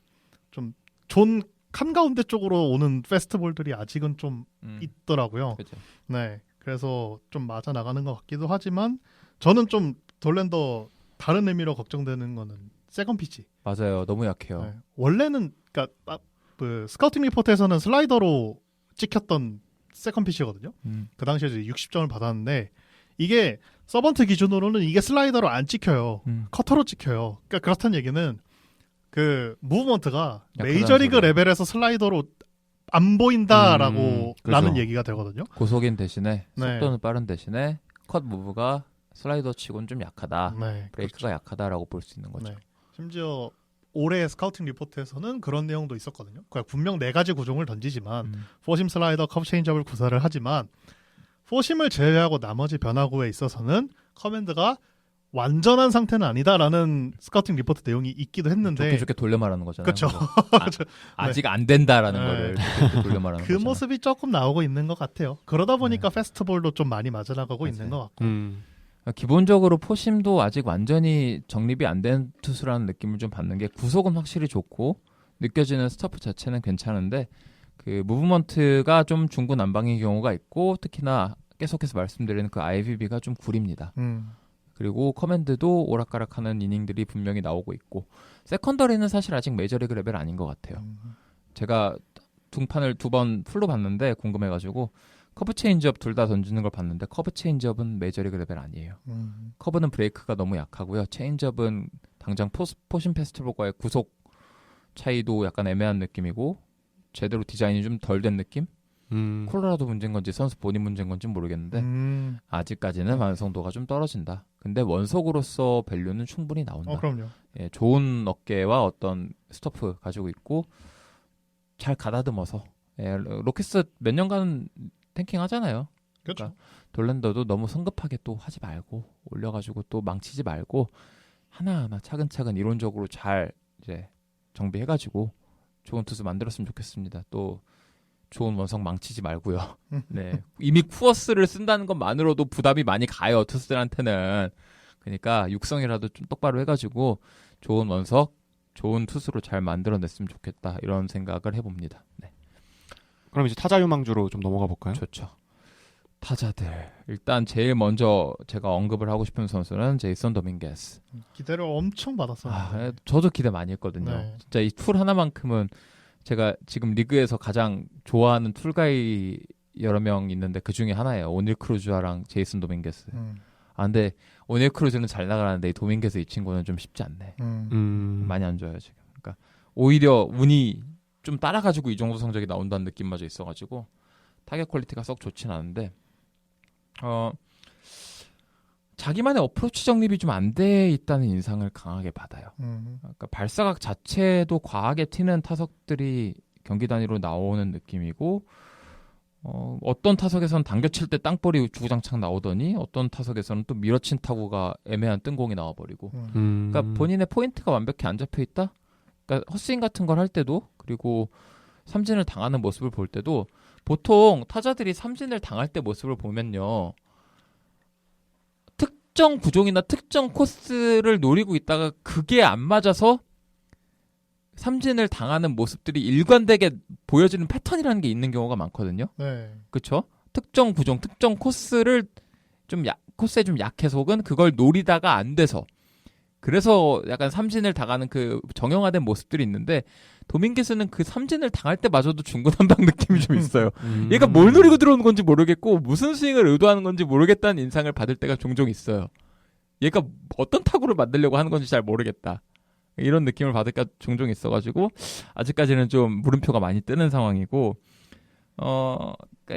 좀 존 한가운데 쪽으로 오는 페스트볼들이 아직은 좀 있더라고요. 그죠. 네, 그래서 좀 맞아 나가는 것 같기도 하지만 저는 좀 돌랜더 다른 의미로 걱정되는 거는 세컨 피치. 맞아요. 너무 약해요. 네, 원래는 그러니까 그 스카우팅 리포트에서는 슬라이더로 찍혔던 세컨 피치거든요. 그 당시에 이제 60점을 받았는데 이게 서번트 기준으로는 이게 슬라이더로 안 찍혀요. 커터로 찍혀요. 그러니까 그렇다는 얘기는 그 무브먼트가 메이저리그 소리야. 레벨에서 슬라이더로 안 보인다라고 그죠. 라는 얘기가 되거든요. 고속인 대신에 네. 속도는 빠른 대신에 컷 무브가 슬라이더 치고는 좀 약하다. 네, 브레이크가 약하다라고 볼 수 있는 거죠. 네. 심지어 올해 스카우팅 리포트에서는 그런 내용도 있었거든요. 그러니까 분명 4가지 구종을 던지지만 포심 슬라이더, 커브 체인지업을 구사를 하지만 포심을 제외하고 나머지 변화구에 있어서는 커맨드가 완전한 상태는 아니다라는 스카우팅 리포트 내용이 있기도 했는데 좋게 돌려 말하는 거잖아요. 그렇죠. 아직 안 된다라는 네. 거를 좋게 돌려 말하는 그 거잖아요. 모습이 조금 나오고 있는 것 같아요. 그러다 보니까 페스트볼도 좀 많이 맞아나가고 맞아요. 있는 것 같고. 기본적으로 포심도 아직 완전히 정립이 안 된 투수라는 느낌을 좀 받는 게 구속은 확실히 좋고 느껴지는 스터프 자체는 괜찮은데 그 무브먼트가 좀 중구난방인 경우가 있고 특히나 계속해서 말씀드리는 그 IVB가 좀 구립니다. 그리고 커맨드도 오락가락하는 이닝들이 분명히 나오고 있고 세컨더리는 사실 아직 메이저리그 레벨 아닌 것 같아요. 제가 둥판을 2번 풀로 봤는데 궁금해가지고 커브 체인지업 둘 다 던지는 걸 봤는데 커브 체인지업은 메이저리그 레벨 아니에요. 커브는 브레이크가 너무 약하고요. 체인지업은 당장 포심 페스티벌과의 구속 차이도 약간 애매한 느낌이고 제대로 디자인이 좀 덜 된 느낌? 콜로라도 문제인 건지 선수 본인 문제인 건지 모르겠는데 아직까지는 완성도가 좀 떨어진다. 근데 원석으로서 밸류는 충분히 나온다. 그럼요. 예, 좋은 어깨와 어떤 스토프 가지고 있고 잘 가다듬어서 로키스 몇 년간 탱킹 하잖아요. 그렇죠. 그러니까 돌랜더도 너무 성급하게 또 하지 말고 올려가지고 또 망치지 말고 하나하나 차근차근 이론적으로 잘 이제 정비해가지고 좋은 투수 만들었으면 좋겠습니다. 또 좋은 원석 망치지 말고요. 네, 이미 쿠어스를 쓴다는 것만으로도 부담이 많이 가요 투수들한테는. 그러니까 육성이라도 좀 똑바로 해가지고 좋은 원석, 좋은 투수로 잘 만들어냈으면 좋겠다 이런 생각을 해봅니다. 네. 그럼 이제 타자 유망주로 좀 넘어가 볼까요? 좋죠. 타자들 일단 제일 먼저 제가 언급을 하고 싶은 선수는 제이슨 도밍게스. 기대를 엄청 받았어요. 저도 기대 많이 했거든요. 네. 진짜 이 툴 하나만큼은 제가 지금 리그에서 가장 좋아하는 툴가이 여러 명 있는데 그 중에 하나예요. 오닐 크루즈랑 제이슨 도밍게스. 근데 오닐 크루즈는 잘 나가는데 이 도밍게스 이 친구는 좀 쉽지 않네. 많이 안 좋아요 지금. 그러니까 오히려 운이 좀 따라가지고 이 정도 성적이 나온다는 느낌마저 있어가지고 타격 퀄리티가 썩 좋진 않은데 자기만의 어프로치 정립이 좀 안 돼 있다는 인상을 강하게 받아요. 그러니까 발사각 자체도 과하게 튀는 타석들이 경기 단위로 나오는 느낌이고 어떤 타석에서는 당겨칠 때 땅볼이 주구장창 나오더니 어떤 타석에서는 또 밀어친 타구가 애매한 뜬공이 나와버리고 그러니까 본인의 포인트가 완벽히 안 잡혀 있다. 그러니까 헛스윙 같은 걸 할 때도 그리고 삼진을 당하는 모습을 볼 때도 보통 타자들이 삼진을 당할 때 모습을 보면요. 특정 구종이나 특정 코스를 노리고 있다가 그게 안 맞아서 삼진을 당하는 모습들이 일관되게 보여지는 패턴이라는 게 있는 경우가 많거든요. 네. 그렇죠? 특정 구종, 특정 코스를 코스에 좀 약해서 혹은 그걸 노리다가 안 돼서 그래서 약간 삼진을 당하는 그 정형화된 모습들이 있는데 도밍게스는 그 삼진을 당할 때마저도 중구난방 느낌이 좀 있어요. 얘가 뭘 노리고 들어오는 건지 모르겠고 무슨 스윙을 의도하는 건지 모르겠다는 인상을 받을 때가 종종 있어요. 얘가 어떤 타구를 만들려고 하는 건지 잘 모르겠다. 이런 느낌을 받을 때가 종종 있어가지고 아직까지는 좀 물음표가 많이 뜨는 상황이고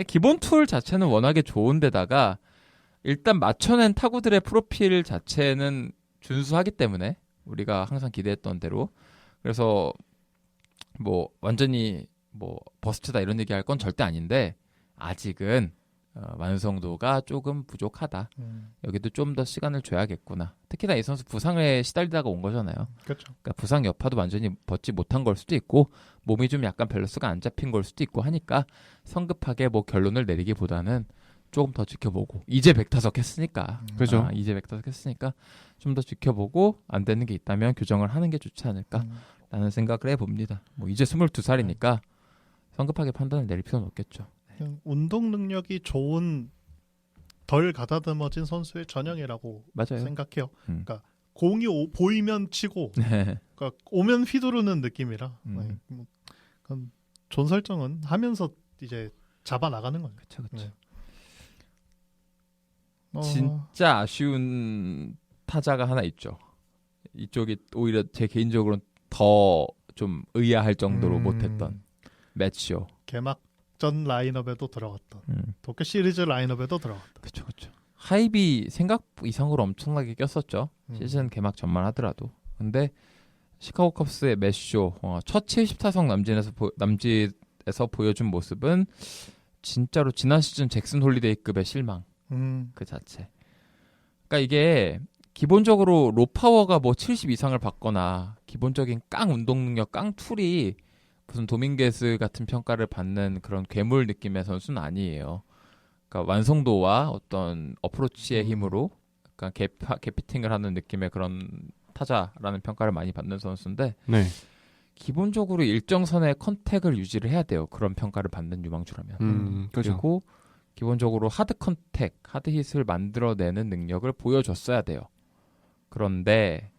기본 툴 자체는 워낙에 좋은데다가 일단 맞춰낸 타구들의 프로필 자체는 준수하기 때문에 우리가 항상 기대했던 대로 그래서 뭐 완전히 뭐 버스트다 이런 얘기할 건 절대 아닌데 아직은 완성도가 조금 부족하다. 여기도 좀 더 시간을 줘야겠구나. 특히나 이 선수 부상에 시달리다가 온 거잖아요. 그렇죠. 그러니까 부상 여파도 완전히 벗지 못한 걸 수도 있고 몸이 좀 약간 밸런스가 안 잡힌 걸 수도 있고 하니까 성급하게 뭐 결론을 내리기보다는 조금 더 지켜보고 이제 100타석 했으니까 그죠. 이제 100타석 했으니까 좀 더 지켜보고 안 되는 게 있다면 교정을 하는 게 좋지 않을까라는 생각을 해봅니다. 뭐 이제 22살이니까 성급하게 판단을 내릴 필요는 없겠죠. 그냥 운동 능력이 좋은 덜 가다듬어진 선수의 전형이라고 맞아요. 생각해요. 그러니까 공이 보이면 치고 네. 그러니까 오면 휘두르는 느낌이라 음. 뭐, 그건 존 설정은 하면서 이제 잡아 나가는 거예요. 그쵸. 네. 진짜 아쉬운 타자가 하나 있죠. 이쪽이 오히려 제 개인적으로는 더 좀 의아할 정도로 못했던 매치요. 개막전 라인업에도 들어갔던 도쿄 시리즈 라인업에도 들어갔던. 그쵸. 하이비 생각 이상으로 엄청나게 꼈었죠. 시즌 개막 전만 하더라도. 근데 시카고 컵스의 매쇼 첫 70타석 남짓에서 보여준 모습은 진짜로 지난 시즌 잭슨 홀리데이급의 실망 그 자체. 그러니까 이게 기본적으로 로파워가 뭐 70 이상을 받거나 기본적인 깡 운동 능력, 깡 툴이 무슨 도밍게스 같은 평가를 받는 그런 괴물 느낌의 선수는 아니에요. 그러니까 완성도와 어떤 어프로치의 힘으로 약간 개피팅을 하는 느낌의 그런 타자라는 평가를 많이 받는 선수인데 네. 기본적으로 일정선의 컨택을 유지를 해야 돼요. 그런 평가를 받는 유망주라면. 그죠. 그리고 기본적으로 하드 컨택, 하드 힛을 만들어내는 능력을 보여줬어야 돼요. 그런데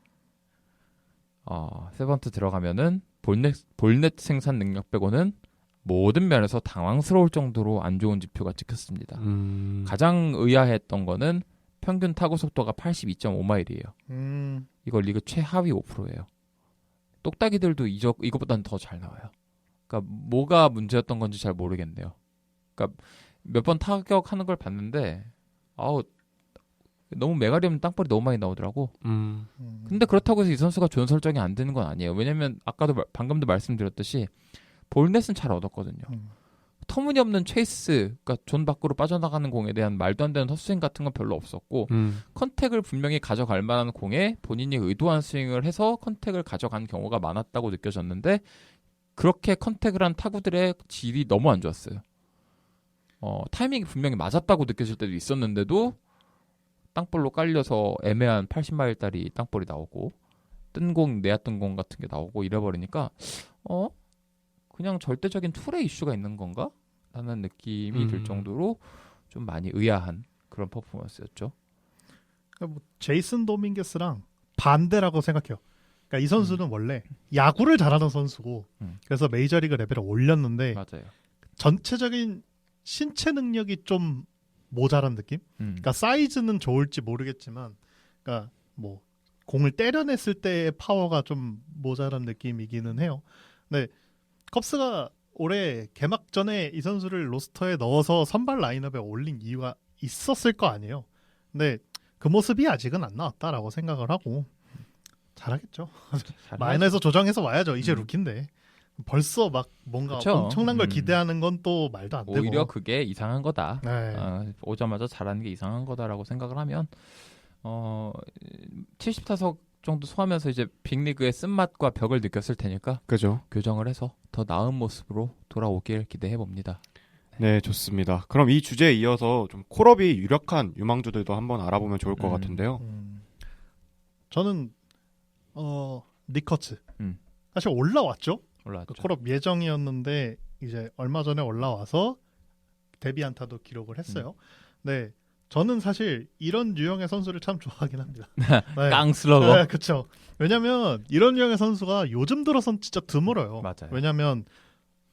세번트 들어가면은 볼넷 생산 능력 빼고는 모든 면에서 당황스러울 정도로 안 좋은 지표가 찍혔습니다. 가장 의아했던 거는 평균 타구 속도가 82.5마일이에요. 이거 리그 최하위 5%예요. 똑딱이들도 이거보다는 더 잘 나와요. 그러니까 뭐가 문제였던 건지 잘 모르겠네요. 그러니까 몇 번 타격하는 걸 봤는데 너무 메가리 없는 땅볼이 너무 많이 나오더라고. 근데 그렇다고 해서 이 선수가 좋은 설정이 안 되는 건 아니에요. 왜냐면 방금도 말씀드렸듯이 볼넷은 잘 얻었거든요. 터무니없는 체이스, 그러니까 존 밖으로 빠져나가는 공에 대한 말도 안 되는 헛스윙 같은 건 별로 없었고 컨택을 분명히 가져갈 만한 공에 본인이 의도한 스윙을 해서 컨택을 가져간 경우가 많았다고 느껴졌는데 그렇게 컨택을 한 타구들의 질이 너무 안 좋았어요. 타이밍이 분명히 맞았다고 느껴질 때도 있었는데도 땅볼로 깔려서 애매한 80마일짜리 땅볼이 나오고 뜬공, 내야 뜬공 같은 게 나오고 이래버리니까 그냥 절대적인 툴의 이슈가 있는 건가? 라는 느낌이 들 정도로 좀 많이 의아한 그런 퍼포먼스였죠. 그러니까 뭐 제이슨 도밍게스랑 반대라고 생각해요. 그러니까 이 선수는 원래 야구를 잘하는 선수고 그래서 메이저리그 레벨을 올렸는데 맞아요. 전체적인 신체 능력이 좀 모자란 느낌? 그러니까 사이즈는 좋을지 모르겠지만 그러니까 뭐 공을 때려냈을 때의 파워가 좀 모자란 느낌이기는 해요. 근데 컵스가 올해 개막 전에 이 선수를 로스터에 넣어서 선발 라인업에 올린 이유가 있었을 거 아니에요. 근데 그 모습이 아직은 안 나왔다라고 생각을 하고 잘하겠죠. 잘해야죠. 마이너에서 조정해서 와야죠. 이제 음. 루키인데 벌써 막 뭔가 그쵸. 엄청난 걸 음. 기대하는 건 또 말도 안 되고. 오히려 그게 이상한 거다. 네. 오자마자 잘하는 게 이상한 거다라고 생각을 하면 70타석 정도 소화하면서 이제 빅리그의 쓴맛과 벽을 느꼈을 테니까 그죠? 교정을 해서 더 나은 모습으로 돌아오길 기대해 봅니다. 네, 좋습니다. 그럼 이 주제에 이어서 좀 콜업이 유력한 유망주들도 한번 알아보면 좋을 것 음. 같은데요. 저는 니커츠 음. 사실 올라왔죠. 올라왔죠. 그 콜업 예정이었는데 이제 얼마 전에 올라와서 데뷔 안타도 기록을 했어요. 네, 저는 사실 이런 유형의 선수를 참 좋아하긴 합니다. 네. 깡슬러거. 네, 그렇죠. 왜냐면 이런 유형의 선수가 요즘 들어선 진짜 드물어요. 맞아요. 왜냐면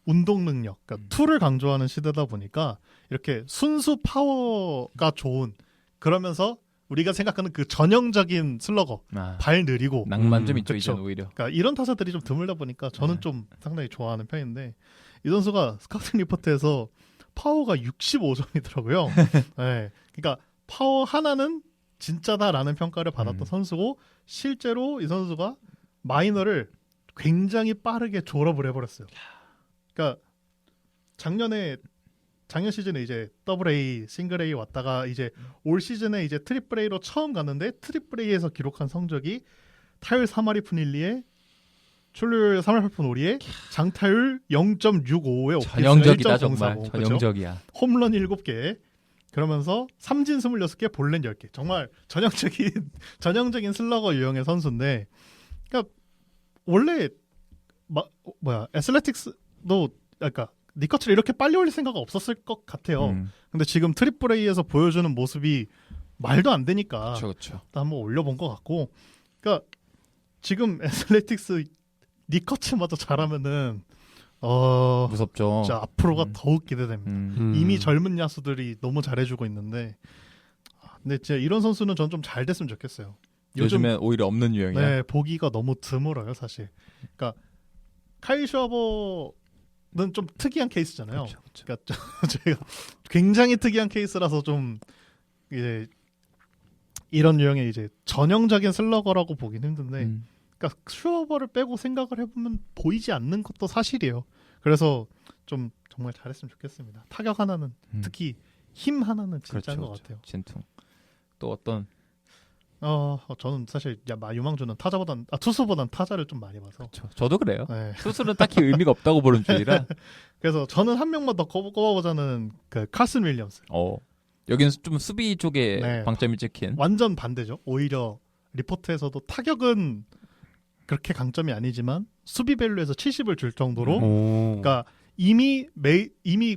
운동 능력, 그러니까 툴을 강조하는 시대다 보니까 이렇게 순수 파워가 좋은 그러면서 우리가 생각하는 그 전형적인 슬러거, 발 느리고 낭만 좀 있죠, 그쵸. 이제는 오히려. 그러니까 이런 타자들이 좀 드물다 보니까 저는 네. 좀 상당히 좋아하는 편인데 이 선수가 스카우팅 리포트에서 파워가 65점이더라고요. 네. 그러니까 파워 하나는 진짜다라는 평가를 받았던 선수고 실제로 이 선수가 마이너를 굉장히 빠르게 졸업을 해버렸어요. 그러니까 작년 시즌에 이제 더블 A, 싱글 A 왔다가 이제 올 시즌에 이제 트리플 A로 처음 갔는데 트리플 A에서 기록한 성적이 타율 3할이 푼 1리에 출루율 3할 8푼 5리에 장타율 0.65에 전형적이다 정말. 그렇죠? 전형적이야. 홈런 7개 그러면서 삼진 26개 볼넷 10개 정말 전형적인 슬러거 유형의 선수인데 그러니까 원래 애슬레틱스도 그러니까 니커츠를 이렇게 빨리 올릴 생각은 없었을 것 같아요. 근데 지금 트리플 A에서 보여주는 모습이 말도 안 되니까 그렇죠. 한번 올려본 것 같고 그러니까 지금 애슬레틱스 니커츠마저 잘하면은 무섭죠. 진짜 앞으로가 더욱 기대됩니다. 이미 젊은 야수들이 너무 잘해주고 있는데 근데 진짜 이런 선수는 전 좀 잘 됐으면 좋겠어요. 요즘엔 오히려 없는 유형이야. 네, 보기가 너무 드물어요 사실. 그러니까 카일 슈아버는 좀 특이한 케이스잖아요. 그쵸. 그러니까 제가 굉장히 특이한 케이스라서 좀 이제 이런 유형의 이제 전형적인 슬러거라고 보긴 힘든데 그러니까 슈어버를 빼고 생각을 해보면 보이지 않는 것도 사실이에요. 그래서 좀 정말 잘했으면 좋겠습니다. 타격 하나는 특히 힘 하나는 진짜인 것 같아요. 진퉁. 또 어떤 저는 사실 유망주는 투수보단 타자를 좀 많이 봐서. 저도 그래요. 네. 투수는 딱히 의미가 없다고 보는 주의라. 그래서 저는 한 명만 더 꼽아보자는 그 카슨 윌리엄스. 여기는 좀 수비 쪽에 네. 방점이 찍힌. 완전 반대죠. 오히려 리포트에서도 타격은 그렇게 강점이 아니지만 수비 밸류에서 70을 줄 정도로 그러니까 이미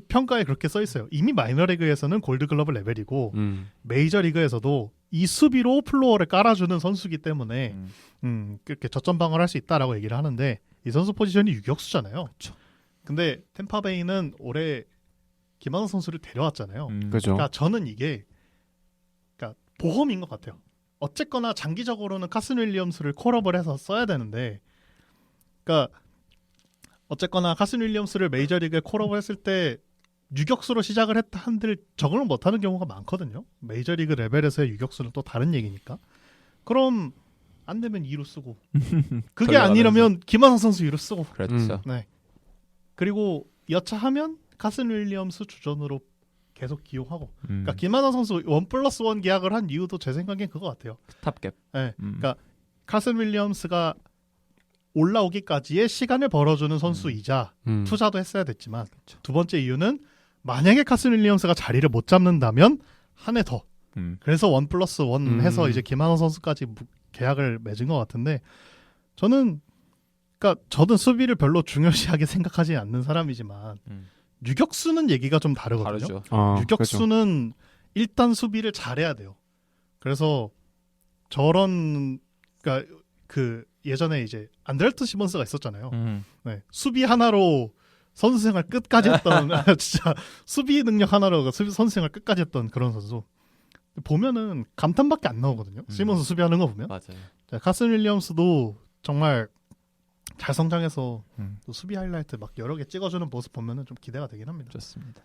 평가에 그렇게 써 있어요. 이미 마이너리그에서는 골드글러브 레벨이고 메이저리그에서도 이 수비로 플로어를 깔아주는 선수기 때문에 그렇게 저점방어를 할 수 있다라고 얘기를 하는데 이 선수 포지션이 유격수잖아요. 그쵸. 근데 템파베이는 올해 김한호 선수를 데려왔잖아요. 그죠. 그러니까 저는 이게 그러니까 보험인 것 같아요. 어쨌거나 장기적으로는 카슨 윌리엄스를 콜업을 해서 써야 되는데 그러니까 어쨌거나 카슨 윌리엄스를 메이저리그에 콜업을 했을 때 유격수로 시작을 했다 한들 적응을 못하는 경우가 많거든요. 메이저리그 레벨에서의 유격수는 또 다른 얘기니까. 그럼 안 되면 2루 쓰고 그게 아니라면 김한호 선수 2루 쓰고 그렇죠. 네. 그리고 여차하면 카슨 윌리엄스 주전으로 계속 기용하고 그러니까 김한호 선수 1+1 계약을 한 이유도 제 생각엔 그거 같아요. 스탑갭. 네. 그러니까 카슨 윌리엄스가 올라오기까지의 시간을 벌어주는 선수이자 투자도 했어야 됐지만 두 번째 이유는 만약에 카슨 윌리엄스가 자리를 못 잡는다면 한 해 더. 그래서 1+1 해서 이제 김한호 선수까지 계약을 맺은 것 같은데 저는 수비를 별로 중요시하게 생각하지 않는 사람이지만 유격수는 얘기가 좀 다르거든요. 다르죠. 유격수는 일단 수비를 잘해야 돼요. 그래서 저런 그 예전에 이제 안드레트 시몬스가 있었잖아요. 네, 수비 하나로 선수 생활 끝까지 했던 진짜 수비 능력 하나로 선수 생활 끝까지 했던 그런 선수. 보면은 감탄밖에 안 나오거든요. 시몬스 수비하는 거 보면. 맞아요. 카슨 윌리엄스도 정말 잘 성장해서 또 수비 하이라이트 막 여러 개 찍어주는 모습 보면은 좀 기대가 되긴 합니다. 좋습니다.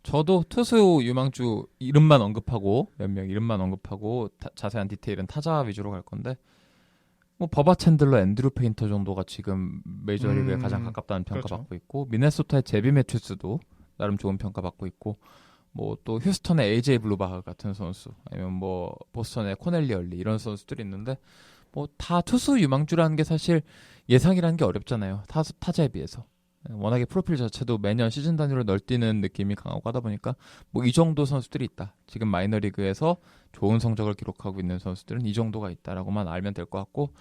저도 투수 유망주 이름만 언급하고 몇 명 이름만 언급하고 자세한 디테일은 타자 위주로 갈 건데 뭐 버바 챈들러, 앤드류 페인터 정도가 지금 메이저리그에 가장 가깝다는 평가 그렇죠. 받고 있고 미네소타의 제비 매튜스도 나름 좋은 평가 받고 있고 뭐 또 휴스턴의 AJ 블루바흐 같은 선수 아니면 뭐 보스턴의 코넬리 얼리 이런 선수들이 있는데 뭐 다 투수 유망주라는 게 사실 예상이라는 게 어렵잖아요. 타자에 비해서. 워낙에 프로필 자체도 매년 시즌 단위로 널뛰는 느낌이 강하고 하다 보니까 뭐 이 정도 선수들이 있다. 지금 마이너리그에서 좋은 성적을 기록하고 있는 선수들은 이 정도가 있다라고만 알면 될 것 같고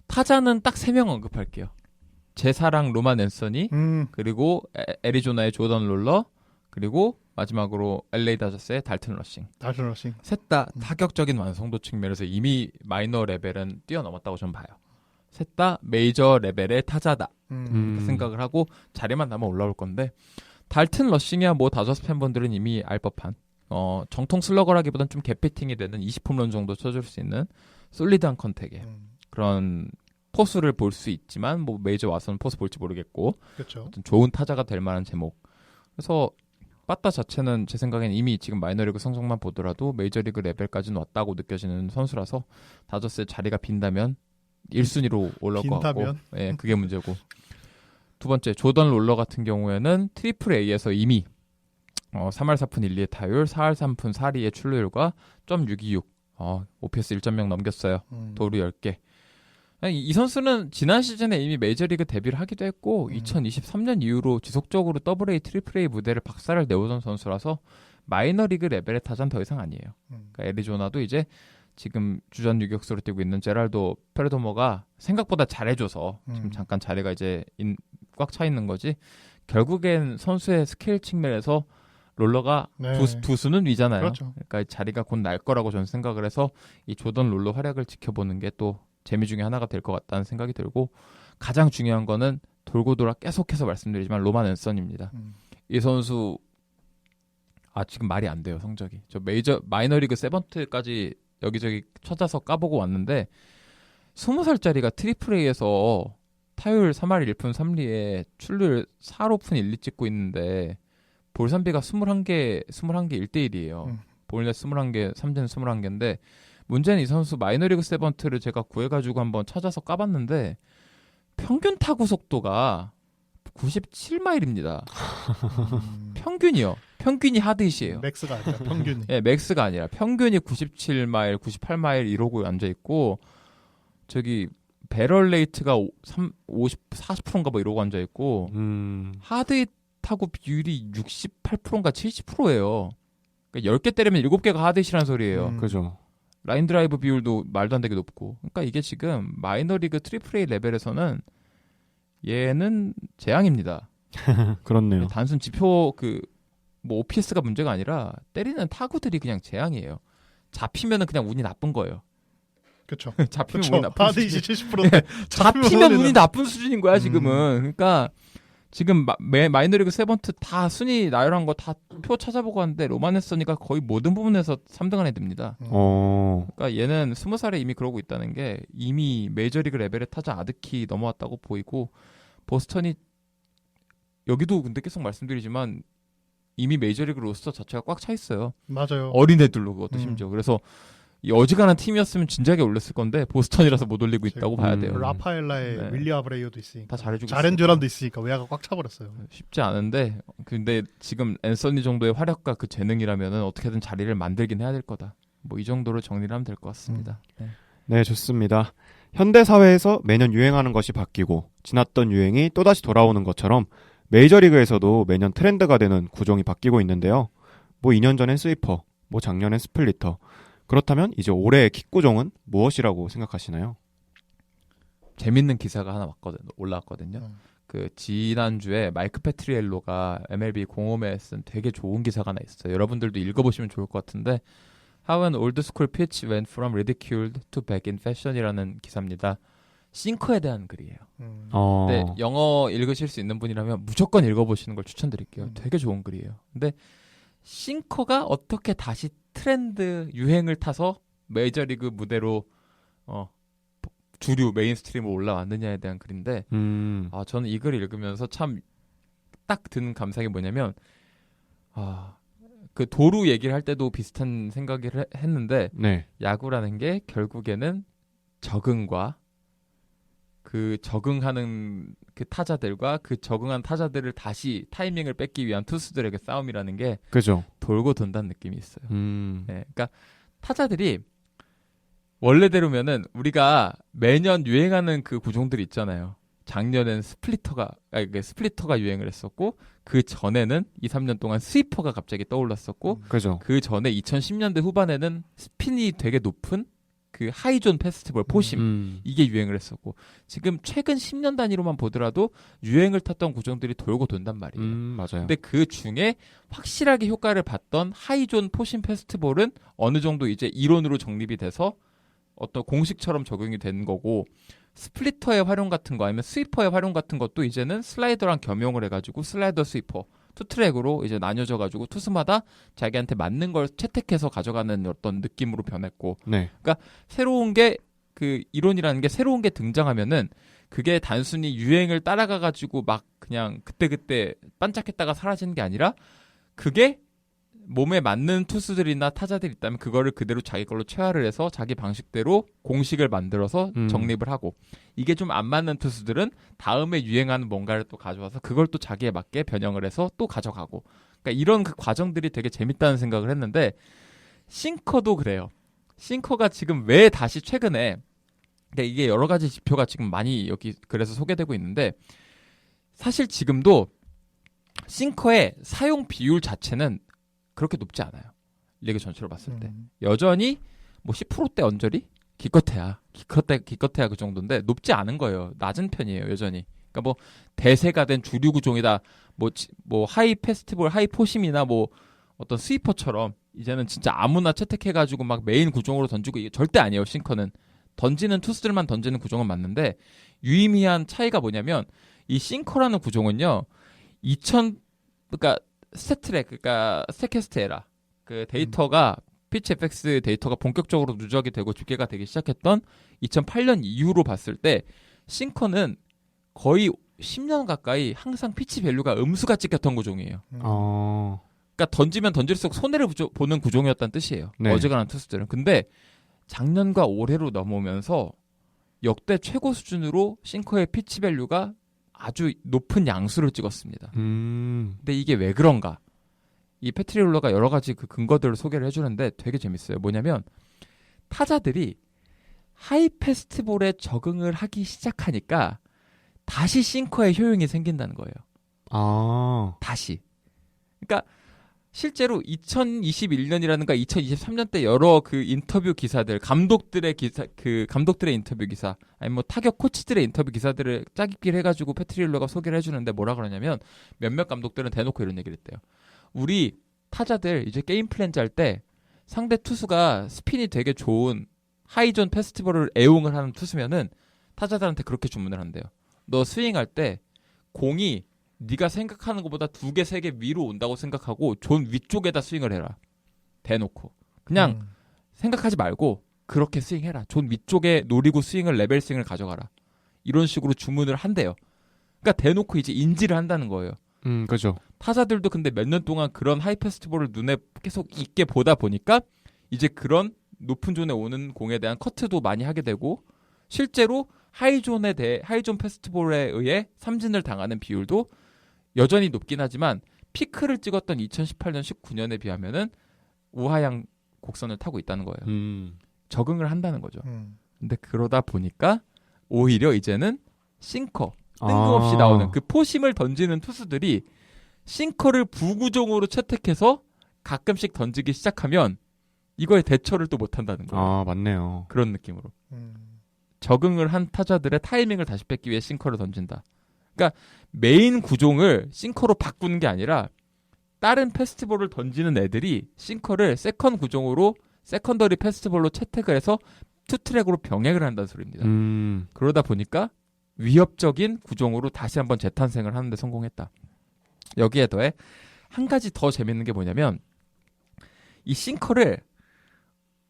타자는 딱 3명 언급할게요. 제 사랑 로만 앤서니 그리고 애리조나의 조던 롤러 그리고 마지막으로 LA 다저스의 달튼 러싱. 달튼 러싱. 셋 다 타격적인 완성도 측면에서 이미 마이너 레벨은 뛰어넘었다고 저는 봐요. 셋 다 메이저 레벨의 타자다. 생각을 하고 자리만 남아 올라올 건데 달튼 러싱이야 뭐 다저스 팬분들은 이미 알 법한 정통 슬러거라기보단 좀 갭피팅이 되는 20홈런 정도 쳐줄 수 있는 솔리드한 컨택에 그런 포수를 볼 수 있지만 뭐 메이저 와서는 포수 볼지 모르겠고 그렇죠. 좋은 타자가 될 만한 제목. 그래서 빠따 자체는 제 생각엔 이미 지금 마이너리그 성적만 보더라도 메이저리그 레벨까지는 왔다고 느껴지는 선수라서 다저스의 자리가 빈다면 1순위로 올라올 것 같고 예, 그게 문제고 두 번째 조던 롤러 같은 경우에는 트리플 A에서 이미 3할 4푼 1리의 타율 4할 3푼 4리의 출루율과 .626 OPS 1.0 넘겼어요. 도루 10개. 이 선수는 지난 시즌에 이미 메이저리그 데뷔를 하기도 했고 2023년 이후로 지속적으로 AA, 트리플A 무대를 박살을 내오던 선수라서 마이너리그 레벨의 타자는 더 이상 아니에요. 그러니까 애리조나도 이제 지금 주전 유격수로 뛰고 있는 제랄도 페르도머가 생각보다 잘해줘서 지금 잠깐 자리가 이제 꽉 차 있는 거지 결국엔 선수의 스케일 측면에서 롤러가 네. 두수는 위잖아요. 그렇죠. 그러니까 자리가 곧 날 거라고 저는 생각을 해서 이 조던 롤러 활약을 지켜보는 게 또 재미 중에 하나가 될 것 같다는 생각이 들고 가장 중요한 거는 돌고 돌아 계속해서 말씀드리지만 로만 앤선입니다. 이 선수 지금 말이 안 돼요 성적이. 저 마이너리그 세번트까지 여기저기 찾아서 까보고 왔는데 20살짜리가 트리플 A에서 타율 3할 1푼 3리에 출루율 4할 5푼 1리 찍고 있는데 볼산비가 21개 1대1이에요. 볼넷 21개, 삼진 21개인데 문제는 이 선수 마이너리그 세번트를 제가 구해가지고 한번 찾아서 까봤는데 평균 타구 속도가 97마일입니다. 평균이요. 평균이 하드잇이에요. 맥스가 아니라 평균이. 네, 맥스가 아니라 평균이 97마일, 98마일 이러고 앉아있고 저기 배럴 레이트가 40%인가 뭐 이러고 앉아있고 하드잇 타구 비율이 68%인가 70%예요. 그러니까 10개 때리면 7개가 하드잇이라는 소리예요. 그죠. 라인 드라이브 비율도 말도 안 되게 높고. 그러니까 이게 지금 마이너리그 트리플 A 레벨에서는 얘는 재앙입니다. 그렇네요. 단순 지표 뭐 OPS가 문제가 아니라 때리는 타구들이 그냥 재앙이에요. 잡히면은 그냥 운이 나쁜 거예요. 그렇죠. 잡히면 운이 나쁜 하드잇이 수준. 70%인데 잡히면 운이 나쁜 수준인 거야 지금은. 그러니까 지금 마이너리그 세번트 다 순위 나열한 거 다 표 찾아보고 왔는데 로마네스니가 거의 모든 부분에서 3등 안에 듭니다. 그러니까 얘는 20살에 이미 그러고 있다는 게 이미 메이저리그 레벨의 타자 아드키 넘어왔다고 보이고 보스턴이 여기도 근데 계속 말씀드리지만 이미 메이저리그 로스터 자체가 꽉 차 있어요. 맞아요. 어린애들로 그것도 심지어. 그래서 이 어지간한 팀이었으면 진작에 올렸을 건데 보스턴이라서 못 올리고 있다고 봐야 돼요. 라파엘라의 네. 윌리 아브레이오도 있으니까. 다 잘해주고 자렌 듀란도 있으니까 외야가 꽉 차버렸어요. 쉽지 않은데 근데 지금 앤서니 정도의 화력과 그 재능이라면은 어떻게든 자리를 만들긴 해야 될 거다. 뭐 이 정도로 정리를 하면 될 것 같습니다. 네, 좋습니다. 현대 사회에서 매년 유행하는 것이 바뀌고 지났던 유행이 또다시 돌아오는 것처럼 메이저리그에서도 매년 트렌드가 되는 구종이 바뀌고 있는데요. 뭐 2년 전엔 스위퍼, 뭐 작년엔 스플리터. 그렇다면 이제 올해의 킥 구종은 무엇이라고 생각하시나요? 재밌는 기사가 하나 올라왔거든요. 그 지난주에 마이크 페트리엘로가 MLB 공홈에 쓴 되게 좋은 기사가 하나 있어요. 여러분들도 읽어보시면 좋을 것 같은데 How an old school pitch went from ridiculed to back in fashion이라는 기사입니다. 싱커에 대한 글이에요. 근데 영어 읽으실 수 있는 분이라면 무조건 읽어보시는 걸 추천드릴게요. 되게 좋은 글이에요. 근데 싱커가 어떻게 다시 트렌드 유행을 타서 메이저리그 무대로 주류 메인스트림으로 올라왔느냐에 대한 글인데 저는 이 글을 읽으면서 참 딱 드는 감상이 뭐냐면 그 도루 얘기를 할 때도 비슷한 생각을 했는데 네. 야구라는 게 결국에는 적응과 그 적응하는 그 타자들과 그 적응한 타자들을 다시 타이밍을 뺏기 위한 투수들에게 싸움이라는 게 그죠. 돌고 돈다는 느낌이 있어요. 네. 그러니까 타자들이 원래대로면은 우리가 매년 유행하는 그 구종들이 있잖아요. 작년엔 스플리터가 유행을 했었고 그 전에는 2, 3년 동안 스위퍼가 갑자기 떠올랐었고 그죠. 그 전에 2010년대 후반에는 스핀이 되게 높은 그 하이존 페스티벌 포심 이게 유행을 했었고 지금 최근 10년 단위로만 보더라도 유행을 탔던 구종들이 돌고 돈단 말이에요. 맞아요. 근데 그 중에 확실하게 효과를 봤던 하이존 포심 페스티벌은 어느 정도 이제 이론으로 정립이 돼서 어떤 공식처럼 적용이 된 거고 스플리터의 활용 같은 거 아니면 스위퍼의 활용 같은 것도 이제는 슬라이더랑 겸용을 해가지고 슬라이더 스위퍼 투트랙으로 이제 나뉘어져가지고 투수마다 자기한테 맞는 걸 채택해서 가져가는 어떤 느낌으로 변했고 네. 새로운 게 그 이론이라는 게 새로운 게 등장하면은 그게 단순히 유행을 따라가가지고 막 그냥 그때그때 반짝했다가 사라지는 게 아니라 그게 몸에 맞는 투수들이나 타자들이 있다면 그거를 그대로 자기 걸로 체화를 해서 자기 방식대로 공식을 만들어서 정립을 하고 이게 좀 안 맞는 투수들은 다음에 유행하는 뭔가를 또 가져와서 그걸 또 자기에 맞게 변형을 해서 또 가져가고 그러니까 이런 그 과정들이 되게 재밌다는 생각을 했는데 싱커도 그래요. 싱커가 지금 왜 다시 최근에 그러니까 이게 여러 가지 지표가 지금 많이 여기 그래서 소개되고 있는데 사실 지금도 싱커의 사용 비율 자체는 그렇게 높지 않아요. 리그 전체로 봤을 때. 여전히 뭐 10%대 언저리? 기껏해야 그 정도인데 높지 않은 거예요. 낮은 편이에요, 여전히. 그러니까 뭐 대세가 된 주류 구종이다. 뭐 하이 페스티벌, 하이 포심이나 뭐 어떤 스위퍼처럼 이제는 진짜 아무나 채택해가지고 막 메인 구종으로 던지고 이게 절대 아니에요, 싱커는. 던지는 투수들만 던지는 구종은 맞는데 유의미한 차이가 뭐냐면 이 싱커라는 구종은요. 그러니까 스태트랙, 그러니까 스태캐스트 에라 그 데이터가 피치 FX 데이터가 본격적으로 누적이 되고 집계가 되기 시작했던 2008년 이후로 봤을 때 싱커는 거의 10년 가까이 항상 피치 밸류가 음수가 찍혔던 구종이에요. 그러니까 던지면 던질수록 손해를 보는 구종이었다는 뜻이에요. 네. 어지간한 투수들은. 근데 작년과 올해로 넘어오면서 역대 최고 수준으로 싱커의 피치 밸류가 아주 높은 양수를 찍었습니다. 근데 이게 왜 그런가? 이 패트리올러가 여러 가지 그 근거들을 소개를 해주는데 되게 재밌어요. 뭐냐면 타자들이 하이 페스티볼에 적응을 하기 시작하니까 다시 싱커의 효용이 생긴다는 거예요. 다시. 그러니까 실제로 2021년이라든가 2023년 때 여러 그 인터뷰 기사들, 감독들의 인터뷰 기사, 아니면 뭐 타격 코치들의 인터뷰 기사들을 짜깁기를 해가지고 패트리올러가 소개를 해주는데 뭐라 그러냐면 몇몇 감독들은 대놓고 이런 얘기를 했대요. 우리 타자들 이제 게임 플랜 짤 때 상대 투수가 스핀이 되게 좋은 하이존 페스티벌을 애용을 하는 투수면은 타자들한테 그렇게 주문을 한대요. 너 스윙할 때 공이 네가 생각하는 것보다 2개, 3개 위로 온다고 생각하고 존 위쪽에다 스윙을 해라. 대놓고. 그냥 생각하지 말고 그렇게 스윙해라. 존 위쪽에 노리고 레벨 스윙을 가져가라. 이런 식으로 주문을 한대요. 그러니까 대놓고 이제 인지를 한다는 거예요. 그죠. 타자들도 근데 몇 년 동안 그런 하이 페스티벌을 눈에 계속 있게 보다 보니까 이제 그런 높은 존에 오는 공에 대한 커트도 많이 하게 되고 실제로 하이존 페스티벌에 의해 삼진을 당하는 비율도 여전히 높긴 하지만 피크를 찍었던 2018년, 19년에 비하면은 우하향 곡선을 타고 있다는 거예요. 적응을 한다는 거죠. 근데 그러다 보니까 오히려 이제는 싱커, 뜬금없이 나오는 그 포심을 던지는 투수들이 싱커를 부구종으로 채택해서 가끔씩 던지기 시작하면 이거에 대처를 또 못한다는 거예요. 맞네요. 그런 느낌으로. 적응을 한 타자들의 타이밍을 다시 뺏기 위해 싱커를 던진다. 그러니까 메인 구종을 싱커로 바꾸는 게 아니라 다른 페스티벌을 던지는 애들이 싱커를 세컨 구종으로 세컨더리 페스티벌로 채택을 해서 투트랙으로 병행을 한다는 소리입니다. 그러다 보니까 위협적인 구종으로 다시 한번 재탄생을 하는데 성공했다. 여기에 더해 한 가지 더 재밌는 게 뭐냐면 이 싱커를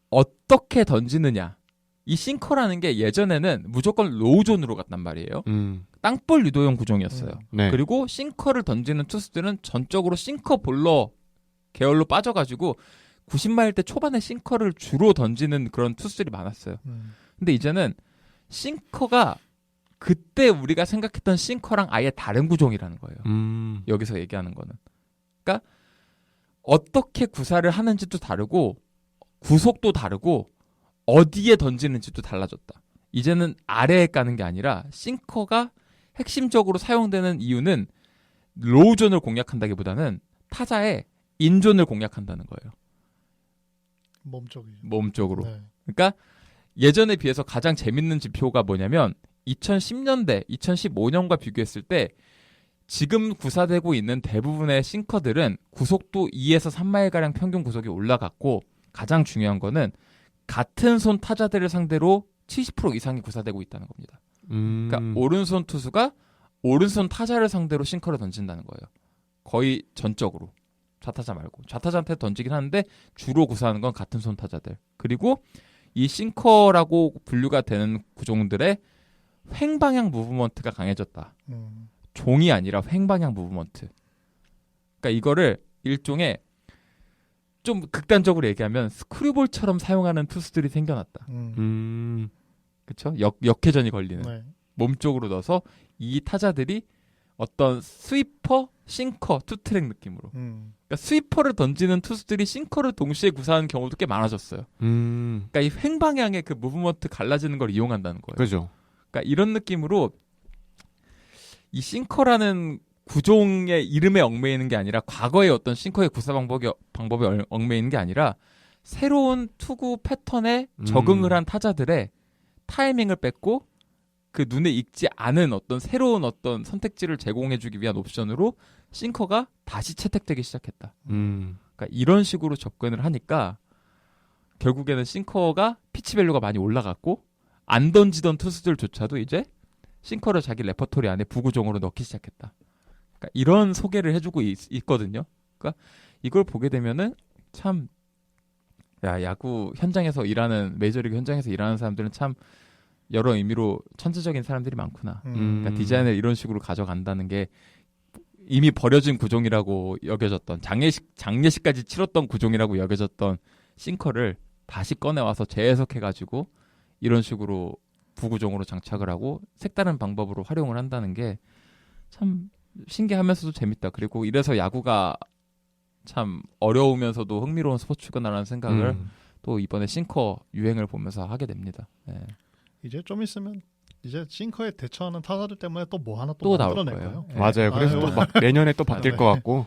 어떻게 던지느냐. 이 싱커라는 게 예전에는 무조건 로우존으로 갔단 말이에요. 땅볼 유도형 구종이었어요. 네. 그리고 싱커를 던지는 투수들은 전적으로 싱커 볼러 계열로 빠져가지고 90마일대 초반에 싱커를 주로 던지는 그런 투수들이 많았어요. 근데 이제는 싱커가 그때 우리가 생각했던 싱커랑 아예 다른 구종이라는 거예요. 여기서 얘기하는 거는. 그러니까 어떻게 구사를 하는지도 다르고 구속도 다르고 어디에 던지는지도 달라졌다. 이제는 아래에 까는 게 아니라 싱커가 핵심적으로 사용되는 이유는 로우존을 공략한다기보다는 타자의 인존을 공략한다는 거예요. 몸쪽으로. 네. 그러니까 예전에 비해서 가장 재밌는 지표가 뭐냐면 2010년대, 2015년과 비교했을 때 지금 구사되고 있는 대부분의 싱커들은 구속도 2에서 3마일가량 평균 구속이 올라갔고 가장 중요한 거는 같은 손 타자들을 상대로 70% 이상이 구사되고 있다는 겁니다. 그러니까 오른손 투수가 오른손 타자를 상대로 싱커를 던진다는 거예요. 거의 전적으로. 좌타자 말고. 좌타자한테 던지긴 하는데 주로 구사하는 건 같은 손 타자들. 그리고 이 싱커라고 분류가 되는 구종들의 횡방향 무브먼트가 강해졌다. 종이 아니라 횡방향 무브먼트. 그러니까 이거를 일종의 좀 극단적으로 얘기하면 스크류볼처럼 사용하는 투수들이 생겨났다. 그렇죠? 역회전이 걸리는. 네. 몸쪽으로 넣어서 이 타자들이 어떤 스위퍼, 싱커, 투트랙 느낌으로. 그러니까 스위퍼를 던지는 투수들이 싱커를 동시에 구사하는 경우도 꽤 많아졌어요. 그러니까 이 횡방향의 그 무브먼트 갈라지는 걸 이용한다는 거예요. 그죠. 그러니까 이런 느낌으로 이 싱커라는 구종의 이름에 얽매이는 게 아니라 과거의 어떤 싱커의 구사 방법에 얽매이는 게 아니라 새로운 투구 패턴에 적응을 한 타자들의 타이밍을 뺏고 그 눈에 익지 않은 어떤 새로운 어떤 선택지를 제공해주기 위한 옵션으로 싱커가 다시 채택되기 시작했다. 그러니까 이런 식으로 접근을 하니까 결국에는 싱커가 피치밸류가 많이 올라갔고 안 던지던 투수들조차도 이제 싱커를 자기 레퍼토리 안에 부구종으로 넣기 시작했다. 그러니까 이런 소개를 해주고 있거든요. 그러니까 이걸 보게 되면은 참 야구 현장에서 일하는 메이저리그 현장에서 일하는 사람들은 참 여러 의미로 천재적인 사람들이 많구나. 그러니까 디자인을 이런 식으로 가져간다는 게 이미 버려진 구종이라고 여겨졌던 장례식까지 치렀던 구종이라고 여겨졌던 싱커를 다시 꺼내와서 재해석해가지고 이런 식으로 부구종으로 장착을 하고 색다른 방법으로 활용을 한다는 게 참 신기하면서도 재밌다. 그리고 이래서 야구가 참 어려우면서도 흥미로운 스포츠구나라는 생각을 또 이번에 싱커 유행을 보면서 하게 됩니다. 네. 이제 좀 있으면 이제 싱커에 대처하는 타자들 때문에 또 뭐 하나 또 또 나올 만들어낼 거예요. 거예요. 네. 맞아요. 그래서 또 막 내년에 또 바뀔 것 같고.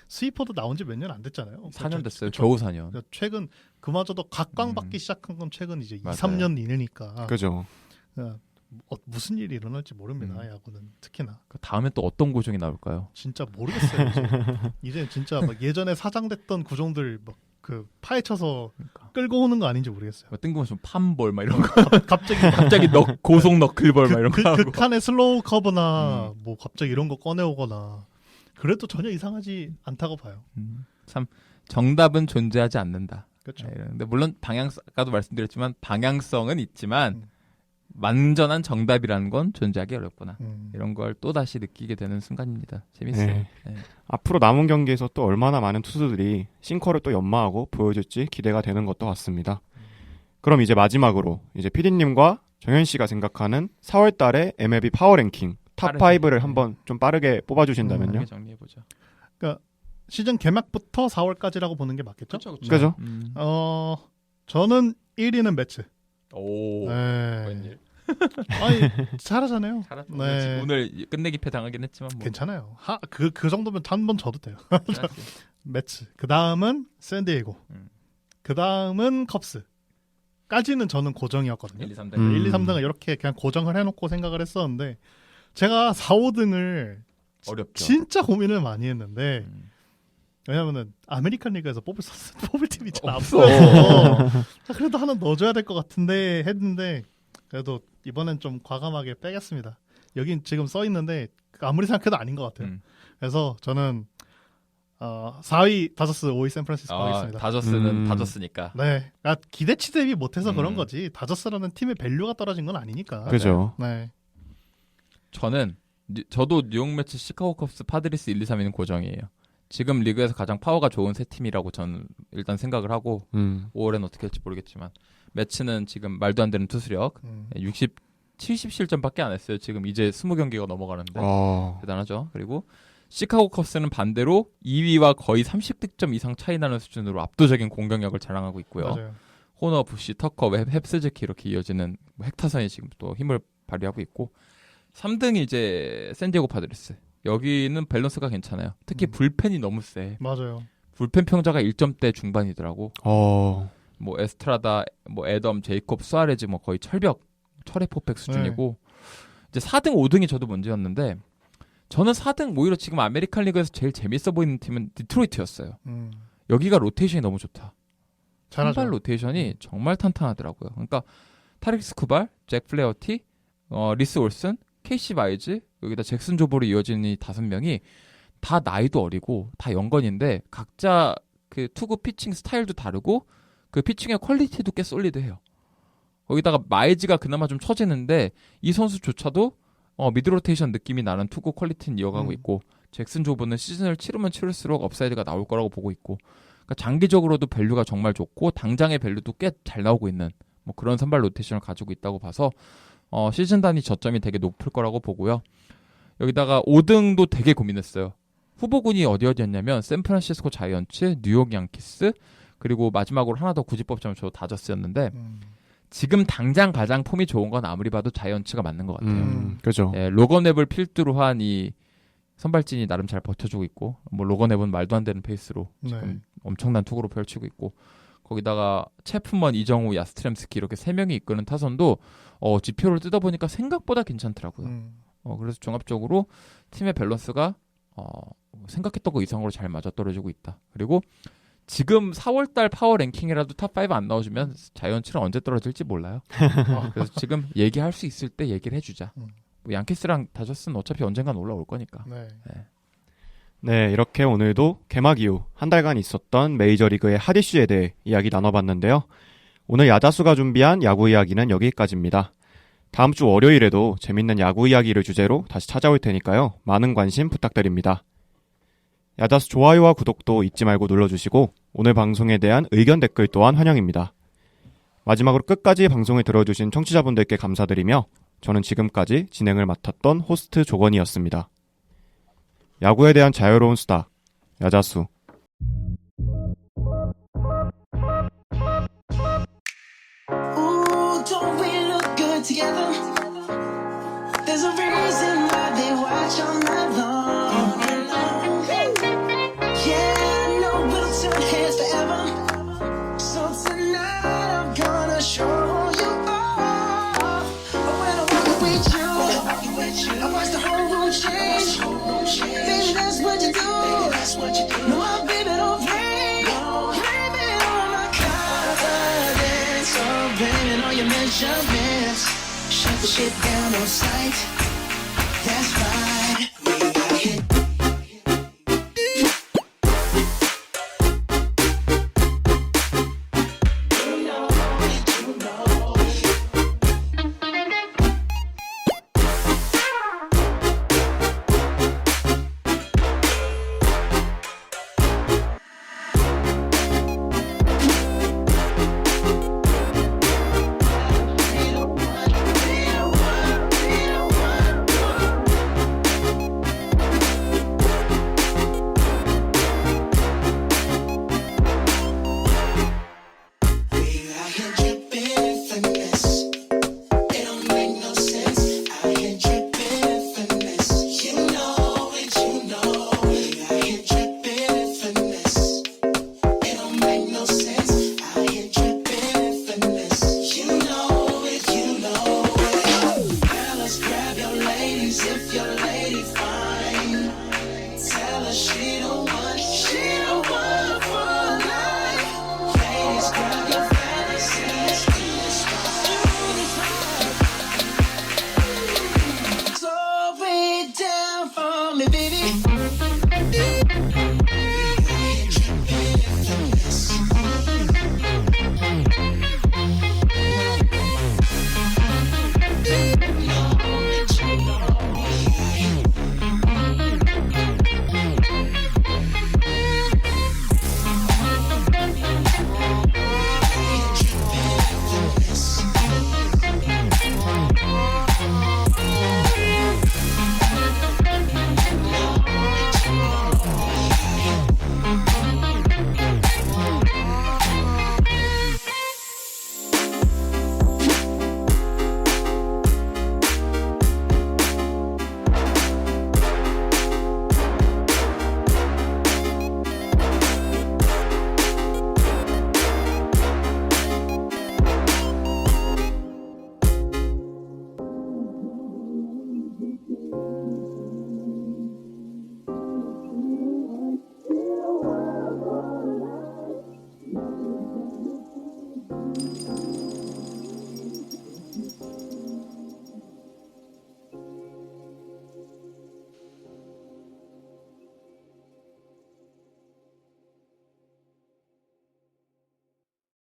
스위퍼도 나온 지 몇 년 안 됐잖아요. 4년 됐어요. 그쵸? 겨우 4년. 그러니까 최근 그마저도 각광받기 시작한 건 최근 이제 2, 맞아요. 3년 이내니까 그죠. 무슨 일이 일어날지 모릅니다. 야구는 특히나. 그 다음에 또 어떤 구종이 나올까요? 진짜 모르겠어요. 이제 진짜 막 예전에 사장됐던 구종들 막 그 파헤쳐서 그러니까. 끌고 오는 거 아닌지 모르겠어요. 뜬금없이 판볼 막 이런 거 갑자기 고속 너클볼 막 이런 거 하고. 극한의 슬로우 커브나 뭐 갑자기 이런 거 꺼내오거나 그래도 전혀 이상하지 않다고 봐요. 참 정답은 존재하지 않는다. 그렇죠. 근데 물론 아까도 말씀드렸지만 방향성은 있지만 완전한 정답이라는 건 존재하기 어렵구나. 이런 걸 또 다시 느끼게 되는 순간입니다. 재밌어요. 네. 네. 앞으로 남은 경기에서 또 얼마나 많은 투수들이 싱커를 또 연마하고 보여줄지 기대가 되는 것도 같습니다. 그럼 이제 마지막으로 이제 PD님과 정현 씨가 생각하는 4월 달에 MLB 파워랭킹 탑 빠르게. 5를 한번 좀 빠르게 뽑아주신다면요. 빠르게 정리해 보죠. 그러니까 시즌 개막부터 4월까지라고 보는 게 맞겠죠? 그죠? 저는 1위는 매츠. 오. 네. 웬일? 아니 잘하잖아요. 잘하죠. 네. 오늘 끝내기 패 당하긴 했지만 뭐. 괜찮아요. 그 정도면 한 번 져도 돼요. 괜찮지. 매츠. 그 다음은 샌디에고. 그 다음은 컵스까지는 저는 고정이었거든요. 1, 2, 3등. 1, 2, 3등을 이렇게 그냥 고정을 해놓고 생각을 했었는데 제가 4, 5등을 어렵죠. 진짜 고민을 많이 했는데 왜냐면은 아메리칸 리그에서 뽑을 팀이 잘 없어. 없어서 그래도 하나 넣어줘야 될 것 같은데 했는데 그래도 이번엔 좀 과감하게 빼겠습니다. 여긴 지금 써 있는데 아무리 생각해도 아닌 것 같아요. 그래서 저는 4위 다저스, 5위 샌프란시스코 하겠습니다. 다저스는 다저스니까. 네, 그러니까 기대치 대비 못해서 그런 거지. 다저스라는 팀의 밸류가 떨어진 건 아니니까. 그죠. 네. 저도 뉴욕 매츠, 시카고 컵스, 파드리스 1, 2, 3위는 고정이에요. 지금 리그에서 가장 파워가 좋은 세 팀이라고 저는 일단 생각을 하고 5월엔 어떻게 할지 모르겠지만 매치는 지금 말도 안 되는 투수력 70실점밖에 안 했어요. 지금 이제 20경기가 넘어가는데 대단하죠. 그리고 시카고 컵스는 반대로 2위와 거의 30득점 이상 차이 나는 수준으로 압도적인 공격력을 자랑하고 있고요. 맞아요. 호너, 부시, 터커, 헵스즈키 이렇게 이어지는 핵타선이 지금 또 힘을 발휘하고 있고 3등이 이제 샌디에고 파드레스. 여기는 밸런스가 괜찮아요. 특히 불펜이 너무 세. 맞아요. 불펜 평자가 1점대 중반이더라고. 뭐 에스트라다, 뭐 애덤, 제이콥, 수아레즈 뭐 거의 철의 포백 수준이고 이제 4등, 5등이 저도 문제였는데 저는 4등 오히려 지금 아메리칸 리그에서 제일 재밌어 보이는 팀은 디트로이트였어요. 여기가 로테이션이 너무 좋다. 잘하죠. 선발 로테이션이 정말 탄탄하더라고요. 그러니까 타릭스 쿠발, 잭 플레어티, 리스 올슨, 케이시 바이즈, 여기다 잭슨 조보로 이어지는 이 5명이 다 나이도 어리고 다 연건인데 각자 그 투구 피칭 스타일도 다르고 그 피칭의 퀄리티도 꽤 솔리드해요. 거기다가 마이즈가 그나마 좀 처지는데 이 선수조차도 미드 로테이션 느낌이 나는 투구 퀄리티는 이어가고 있고 잭슨 조보는 시즌을 치르면 치를수록 업사이드가 나올 거라고 보고 있고 그러니까 장기적으로도 밸류가 정말 좋고 당장의 밸류도 꽤 잘 나오고 있는 뭐 그런 선발 로테이션을 가지고 있다고 봐서 시즌 단위 저점이 되게 높을 거라고 보고요. 여기다가 5등도 되게 고민했어요. 후보군이 어디였냐면 샌프란시스코 자이언츠, 뉴욕 양키스 그리고 마지막으로 하나 더 굳이 뽑자면 저 다저스였는데 지금 당장 가장 폼이 좋은 건 아무리 봐도 자이언츠가 맞는 것 같아요. 그죠. 예, 로건 앱을 필두로 한 이 선발진이 나름 잘 버텨주고 있고 뭐 로건 앱은 말도 안 되는 페이스로 지금 엄청난 투구로 펼치고 있고 거기다가 체프먼, 이정우, 야스트렘스키 이렇게 3명이 이끄는 타선도 지표를 뜯어보니까 생각보다 괜찮더라고요. 그래서 종합적으로 팀의 밸런스가 생각했던 것 이상으로 잘 맞아떨어지고 있다. 그리고 지금 4월달 파워 랭킹이라도 탑5 안 나와주면 자이언츠는 언제 떨어질지 몰라요. 그래서 지금 얘기할 수 있을 때 얘기를 해주자. 뭐 양키스랑 다저스는 어차피 언젠간 올라올 거니까. 네, 이렇게 오늘도 개막 이후 한 달간 있었던 메이저리그의 핫 이슈에 대해 이야기 나눠봤는데요. 오늘 야자수가 준비한 야구 이야기는 여기까지입니다. 다음 주 월요일에도 재밌는 야구 이야기를 주제로 다시 찾아올 테니까요. 많은 관심 부탁드립니다. 야자수 좋아요와 구독도 잊지 말고 눌러주시고 오늘 방송에 대한 의견 댓글 또한 환영입니다. 마지막으로 끝까지 방송을 들어주신 청취자분들께 감사드리며 저는 지금까지 진행을 맡았던 호스트 조건이었습니다. 야구에 대한 자유로운 수다, 야자수. Ooh, don't we look good together? There's a reason why they watch all night long. Yeah, I know we'll turn heads forever. So tonight I'm gonna show you all. When I walk with you, I watch the whole room change. Baby, that's what you do. No, my baby don't play. Blame it on my confidence. Oh, blame it on your measurements. Shut the shit down on sight. That's right.